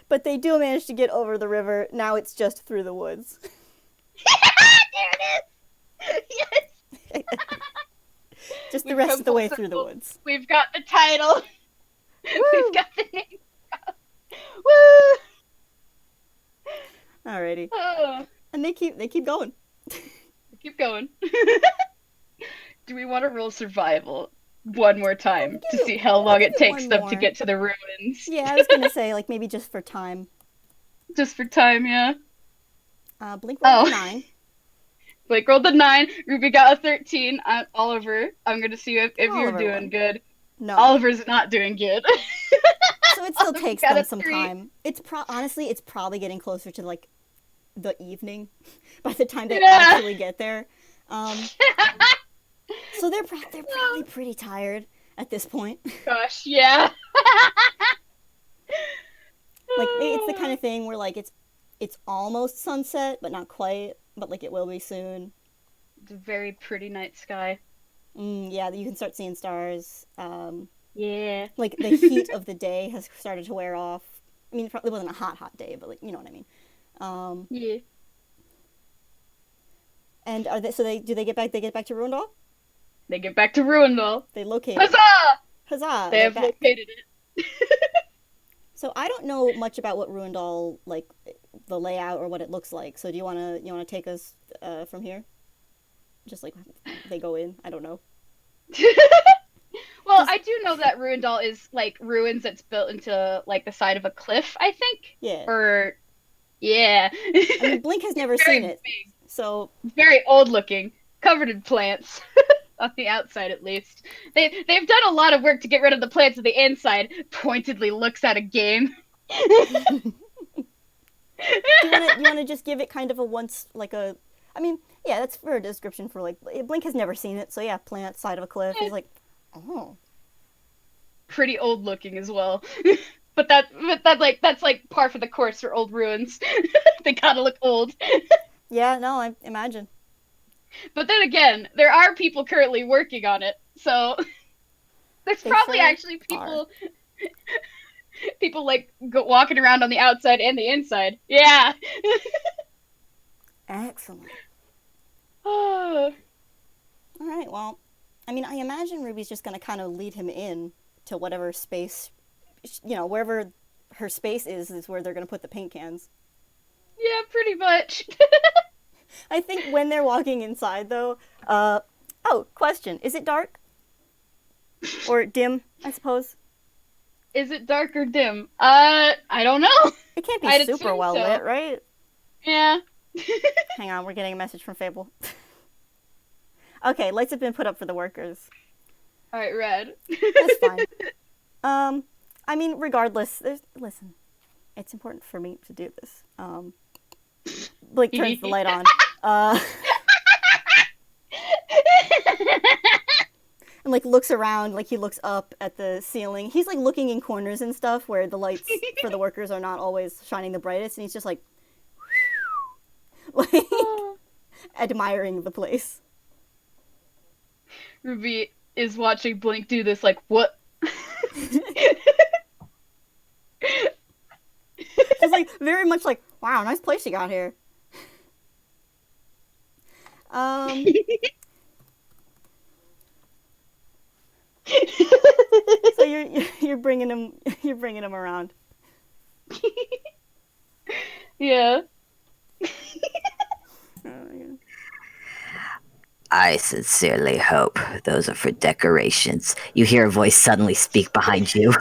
[SPEAKER 1] But they do manage to get over the river. Now it's just through the woods.
[SPEAKER 2] it is. Yes.
[SPEAKER 1] Just the
[SPEAKER 2] We've
[SPEAKER 1] rest
[SPEAKER 2] come
[SPEAKER 1] of the
[SPEAKER 2] full
[SPEAKER 1] way through the
[SPEAKER 2] circle.
[SPEAKER 1] woods.
[SPEAKER 2] We've got the title. We've
[SPEAKER 1] Woo!
[SPEAKER 2] got the name. Woo!
[SPEAKER 1] Alrighty.
[SPEAKER 2] Oh,
[SPEAKER 1] And they keep going.
[SPEAKER 2] keep going. Do we want to roll survival one more time to see how
[SPEAKER 1] We'll
[SPEAKER 2] long
[SPEAKER 1] give
[SPEAKER 2] it
[SPEAKER 1] it
[SPEAKER 2] takes
[SPEAKER 1] one
[SPEAKER 2] them to
[SPEAKER 1] more.
[SPEAKER 2] get to the ruins?
[SPEAKER 1] Yeah, I was gonna say like maybe just for time.
[SPEAKER 2] Just for time, yeah.
[SPEAKER 1] Blink rolled a
[SPEAKER 2] Oh,
[SPEAKER 1] 9.
[SPEAKER 2] Blake rolled a 9. Ruby got a 13. Oliver, I'm gonna see if you're
[SPEAKER 1] Oliver
[SPEAKER 2] doing
[SPEAKER 1] won.
[SPEAKER 2] good.
[SPEAKER 1] No.
[SPEAKER 2] Oliver's not doing good.
[SPEAKER 1] So it still
[SPEAKER 2] Oliver
[SPEAKER 1] takes
[SPEAKER 2] got
[SPEAKER 1] them
[SPEAKER 2] a
[SPEAKER 1] some
[SPEAKER 2] 3.
[SPEAKER 1] time. Honestly, it's probably getting closer to like the evening by the time they
[SPEAKER 2] Yeah.
[SPEAKER 1] actually get there. Um, so they're probably pretty tired at this point.
[SPEAKER 2] Gosh, yeah.
[SPEAKER 1] Like it's the kind of thing where like it's almost sunset, but not quite. But like it will be soon.
[SPEAKER 2] It's a very pretty night sky.
[SPEAKER 1] Yeah, you can start seeing stars.
[SPEAKER 2] Yeah.
[SPEAKER 1] Like the heat of the day has started to wear off. I mean, it probably wasn't a hot day, but like you know what I mean. Um,
[SPEAKER 2] Yeah.
[SPEAKER 1] and are they? So they do they get back? They get back to Ruindall.
[SPEAKER 2] They get back to Ruindall.
[SPEAKER 1] They locate it.
[SPEAKER 2] Huzzah!
[SPEAKER 1] Huzzah!
[SPEAKER 2] They
[SPEAKER 1] They're
[SPEAKER 2] have
[SPEAKER 1] back.
[SPEAKER 2] located it.
[SPEAKER 1] So I don't know much about what Ruindall like the layout or what it looks like. So do you wanna take us from here? Just like they go in. I don't know.
[SPEAKER 2] Well,
[SPEAKER 1] Just
[SPEAKER 2] I do know that Ruindall is like ruins that's built into like the side of a cliff, I think.
[SPEAKER 1] yeah.
[SPEAKER 2] Or yeah.
[SPEAKER 1] I mean, Blink has never seen
[SPEAKER 2] Very
[SPEAKER 1] it,
[SPEAKER 2] big,
[SPEAKER 1] so
[SPEAKER 2] very old looking, covered in plants. On the outside at least. They've done a lot of work to get rid of the plants on the inside. Pointedly looks at a game.
[SPEAKER 1] do you wanna just give it kind of a once like a. I mean, yeah, that's for a description for like Blink has never seen it, so yeah, plant side of a cliff. He's like, oh,
[SPEAKER 2] Pretty old looking as well. But that's like par for the course for old ruins. They gotta look old.
[SPEAKER 1] yeah, no, I imagine.
[SPEAKER 2] But then again, there are people currently working on it, so there's
[SPEAKER 1] They
[SPEAKER 2] probably
[SPEAKER 1] sure
[SPEAKER 2] actually
[SPEAKER 1] are.
[SPEAKER 2] people like walking around on the outside and the inside. Yeah.
[SPEAKER 1] Excellent.
[SPEAKER 2] Oh,
[SPEAKER 1] All right, well, I mean, I imagine Ruby's just gonna kind of lead him in to whatever space, wherever her space is where they're gonna put the paint cans.
[SPEAKER 2] yeah, pretty much.
[SPEAKER 1] I think when they're walking inside, though, oh, question: is it dark or dim? I suppose
[SPEAKER 2] Is it dark or dim? I don't know.
[SPEAKER 1] it can't be
[SPEAKER 2] I'd
[SPEAKER 1] super
[SPEAKER 2] assume
[SPEAKER 1] well
[SPEAKER 2] so.
[SPEAKER 1] lit, right?
[SPEAKER 2] Yeah.
[SPEAKER 1] Hang on, we're getting a message from Fable. Okay, lights have been put up for the workers.
[SPEAKER 2] All right, red.
[SPEAKER 1] That's fine. I mean, regardless, listen. It's important for me to do this. Blake turns the light on. And like looks around, like he looks up at the ceiling. He's like looking in corners and stuff where the lights for the workers are not always shining the brightest, and he's just like, like admiring the place.
[SPEAKER 2] Ruby is watching Blink do this, like, what?
[SPEAKER 1] Just like very much like, wow, nice place you got here. Um, so you're bringing him around.
[SPEAKER 2] Yeah.
[SPEAKER 1] Oh,
[SPEAKER 3] I sincerely hope those are for decorations. You hear a voice suddenly speak behind you.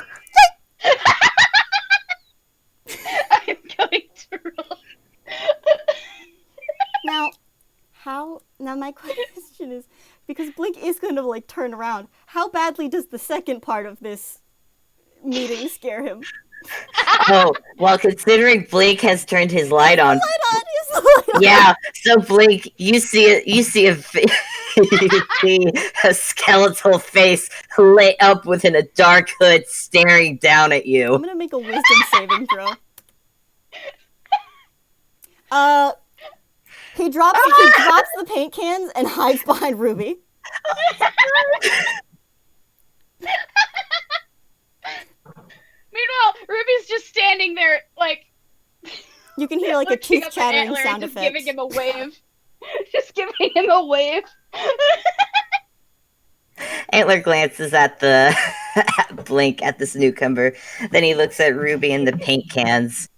[SPEAKER 2] I'm going to roll.
[SPEAKER 1] Now my question is, because Blink is going to like turn around, how badly does the second part of this meeting scare him?
[SPEAKER 3] Oh, well, considering Blake has turned his light on.
[SPEAKER 1] Light on, is the light on.
[SPEAKER 3] Yeah, so Blake, you see you see a skeletal face lit up within a dark hood staring down at
[SPEAKER 1] I'm
[SPEAKER 3] you.
[SPEAKER 1] gonna make a wisdom saving throw. He drops the paint cans and hides behind Ruby.
[SPEAKER 2] Meanwhile, Ruby's just standing there, like,
[SPEAKER 1] You can hear like a
[SPEAKER 2] looking
[SPEAKER 1] teeth
[SPEAKER 2] up at
[SPEAKER 1] chattering
[SPEAKER 2] Antler
[SPEAKER 1] sound
[SPEAKER 2] and just
[SPEAKER 1] effect.
[SPEAKER 2] giving him a wave. Just giving him a wave.
[SPEAKER 3] Antler glances at the Blink at this newcomer. Then he looks at Ruby and the paint cans.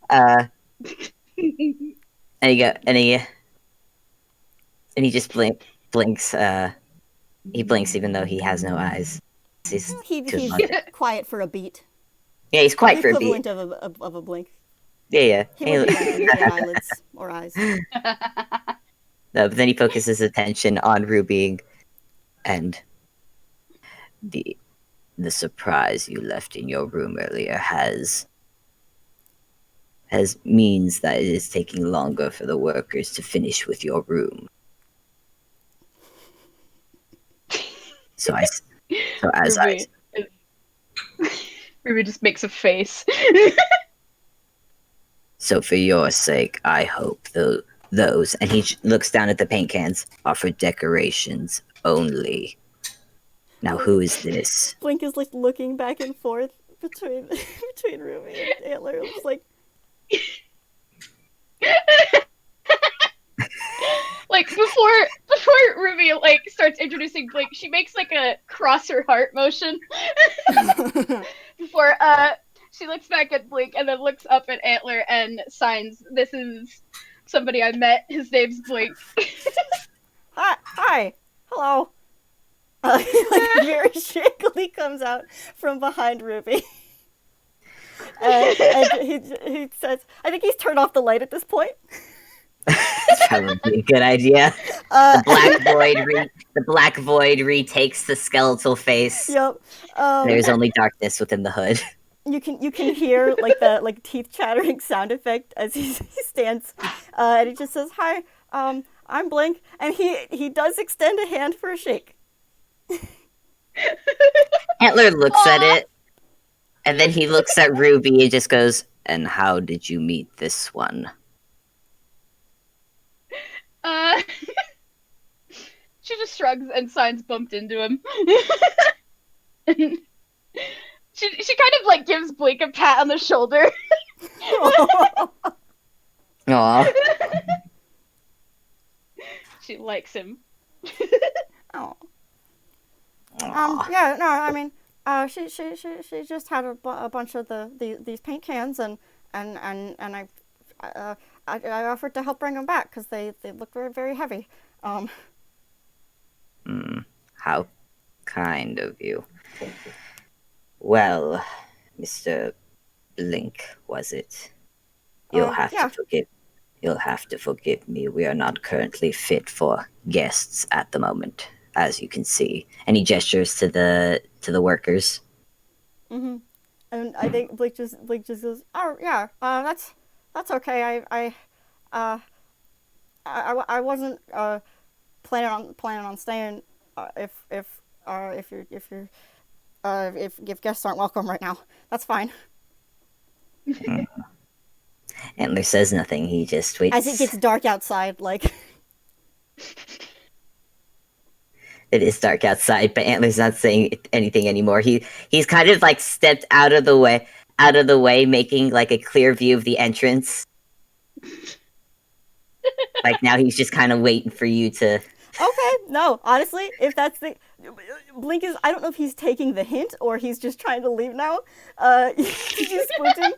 [SPEAKER 3] And he just blinks. He blinks even though he has no eyes. He's
[SPEAKER 1] He's quiet for a beat.
[SPEAKER 3] Yeah, he's
[SPEAKER 1] The
[SPEAKER 3] quiet for a beat.
[SPEAKER 1] equivalent of a blink.
[SPEAKER 3] Yeah.
[SPEAKER 1] He wouldn't be blinking his eyelids or eyes.
[SPEAKER 3] No, but then he focuses his attention on Ruby and the surprise you left in your room earlier has means that it is taking longer for the workers to finish with your room. So
[SPEAKER 2] Ruby just makes a face.
[SPEAKER 3] So for your sake, I hope those, and he looks down at the paint cans, are for decorations only. Now, who is this?
[SPEAKER 1] Blink is like looking back and forth between between Ruby and Antler. It's like,
[SPEAKER 2] Like before Ruby like starts introducing Blink, she makes like a cross her heart motion before she looks back at Blink and then looks up at Antler and signs, "This is somebody I met. His name's Blink."
[SPEAKER 1] hi, hello. Like very shakily comes out from behind Ruby. And he says, I think he's turned off the light at this point.
[SPEAKER 3] That's probably a good idea. The black void retakes the skeletal face.
[SPEAKER 1] Yep.
[SPEAKER 3] There's only darkness within the hood.
[SPEAKER 1] You can hear like the teeth chattering sound effect as he stands, and he just says, "Hi, I'm Blink," and he does extend a hand for a shake.
[SPEAKER 3] Antler looks at it, and then he looks at Ruby and just goes, "And how did you meet this one?"
[SPEAKER 2] She just shrugs and signs, "Bumped into him." She kind of like gives Blake a pat on the shoulder.
[SPEAKER 3] Aw.
[SPEAKER 2] She likes him.
[SPEAKER 1] Oh.
[SPEAKER 3] Aw.
[SPEAKER 1] Yeah. No. I mean, she just had a bunch of these paint cans and I offered to help bring them back because they look very, very heavy.
[SPEAKER 3] How kind of you. Well, Mr. Blink, was it? You'll have
[SPEAKER 1] yeah.
[SPEAKER 3] to forgive me. We are not currently fit for guests at the moment, as you can see. And he gestures to the workers.
[SPEAKER 1] Mm-hmm. And I think Blake just goes, "Oh yeah, that's okay. I wasn't planning on staying if guests aren't welcome right now. That's fine."
[SPEAKER 3] Antler says nothing. He just waits.
[SPEAKER 1] As it gets dark outside, like.
[SPEAKER 3] It is dark outside, but Antler's not saying anything anymore. He's kind of like stepped out of the way, making like a clear view of the entrance. Like now he's just kind of waiting for you to.
[SPEAKER 1] Okay, no, honestly, if that's the Blink is, I don't know if he's taking the hint or he's just trying to leave now. He's squinting.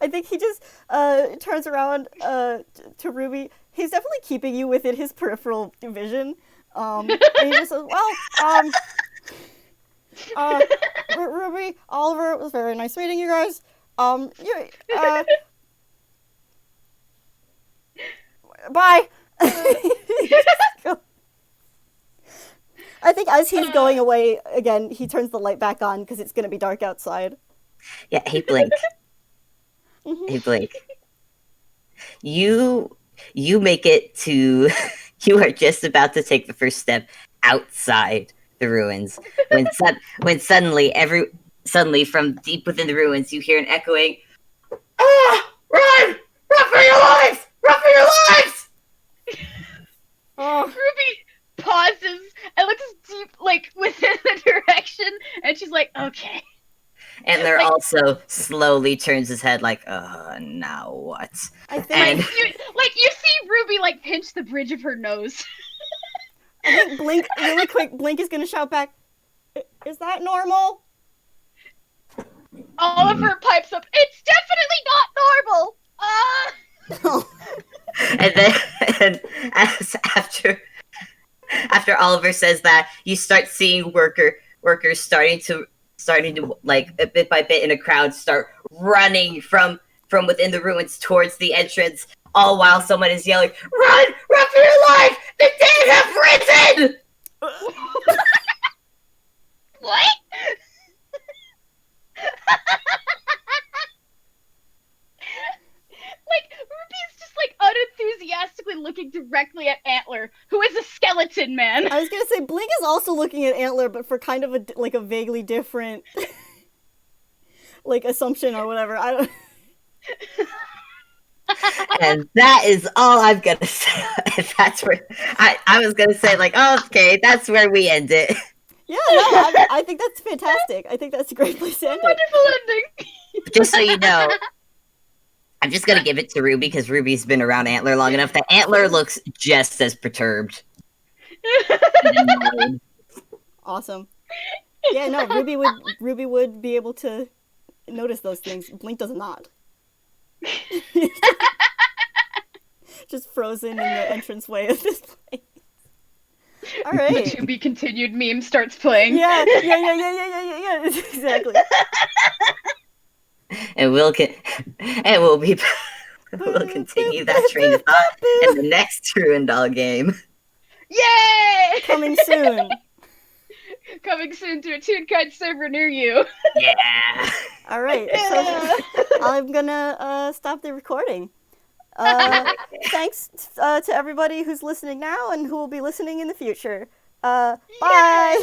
[SPEAKER 1] I think he just turns around to Ruby. He's definitely keeping you within his peripheral vision. And he just says, "Well, Ruby, Oliver, it was very nice meeting you guys. Bye." I think as he's going away again, he turns the light back on because it's going to be dark outside.
[SPEAKER 3] Yeah, hey Blink.
[SPEAKER 1] Mm-hmm.
[SPEAKER 3] Hey Blink. You make it to. You are just about to take the first step outside the ruins when suddenly from deep within the ruins you hear an echoing, "Ah! Run! Run for your lives! Run for your lives!"
[SPEAKER 2] Ruby pauses and looks deep, like within the direction, and she's like, "Okay."
[SPEAKER 3] And there also slowly turns his head like, now what?
[SPEAKER 1] I think
[SPEAKER 3] And
[SPEAKER 2] you see Ruby like pinch the bridge of her nose.
[SPEAKER 1] I think Blink, really quick, Blink is going to shout back, "Is that normal?"
[SPEAKER 2] Oliver pipes up, "It's definitely not normal."
[SPEAKER 3] and then as after Oliver says that, you start seeing workers starting to like bit by bit in a crowd start running from within the ruins towards the entrance, all while someone is yelling, "Run! Run for your life! The dead have risen!"
[SPEAKER 2] What? Like, Ruby's just like unenthusiastically looking directly at Antler, who is a skeleton man.
[SPEAKER 1] I was going to say, Blink is also looking at Antler, but for kind of a vaguely different, like, assumption or whatever. I don't.
[SPEAKER 3] And that is all I'm gonna say. If that's where I was gonna say, like, oh, okay, that's where we end it.
[SPEAKER 1] Yeah, no, I think that's fantastic. I think that's a great place to end it.
[SPEAKER 2] Wonderful ending.
[SPEAKER 3] Just so you know, I'm just gonna give it to Ruby because Ruby's been around Antler long enough that Antler looks just as perturbed.
[SPEAKER 1] Awesome. Yeah, no, Ruby would be able to notice those things. Blink does not. Just frozen in the entranceway of this place. All right.
[SPEAKER 2] The to be continued meme starts playing.
[SPEAKER 1] Yeah. Exactly.
[SPEAKER 3] And we'll we'll continue that train of thought in the next Ruindall game.
[SPEAKER 2] Yay!
[SPEAKER 1] Coming soon.
[SPEAKER 2] Coming soon to a Toonkind server near you.
[SPEAKER 3] Yeah.
[SPEAKER 1] All right. So I'm gonna stop the recording. Thanks to everybody who's listening now and who will be listening in the future. Bye.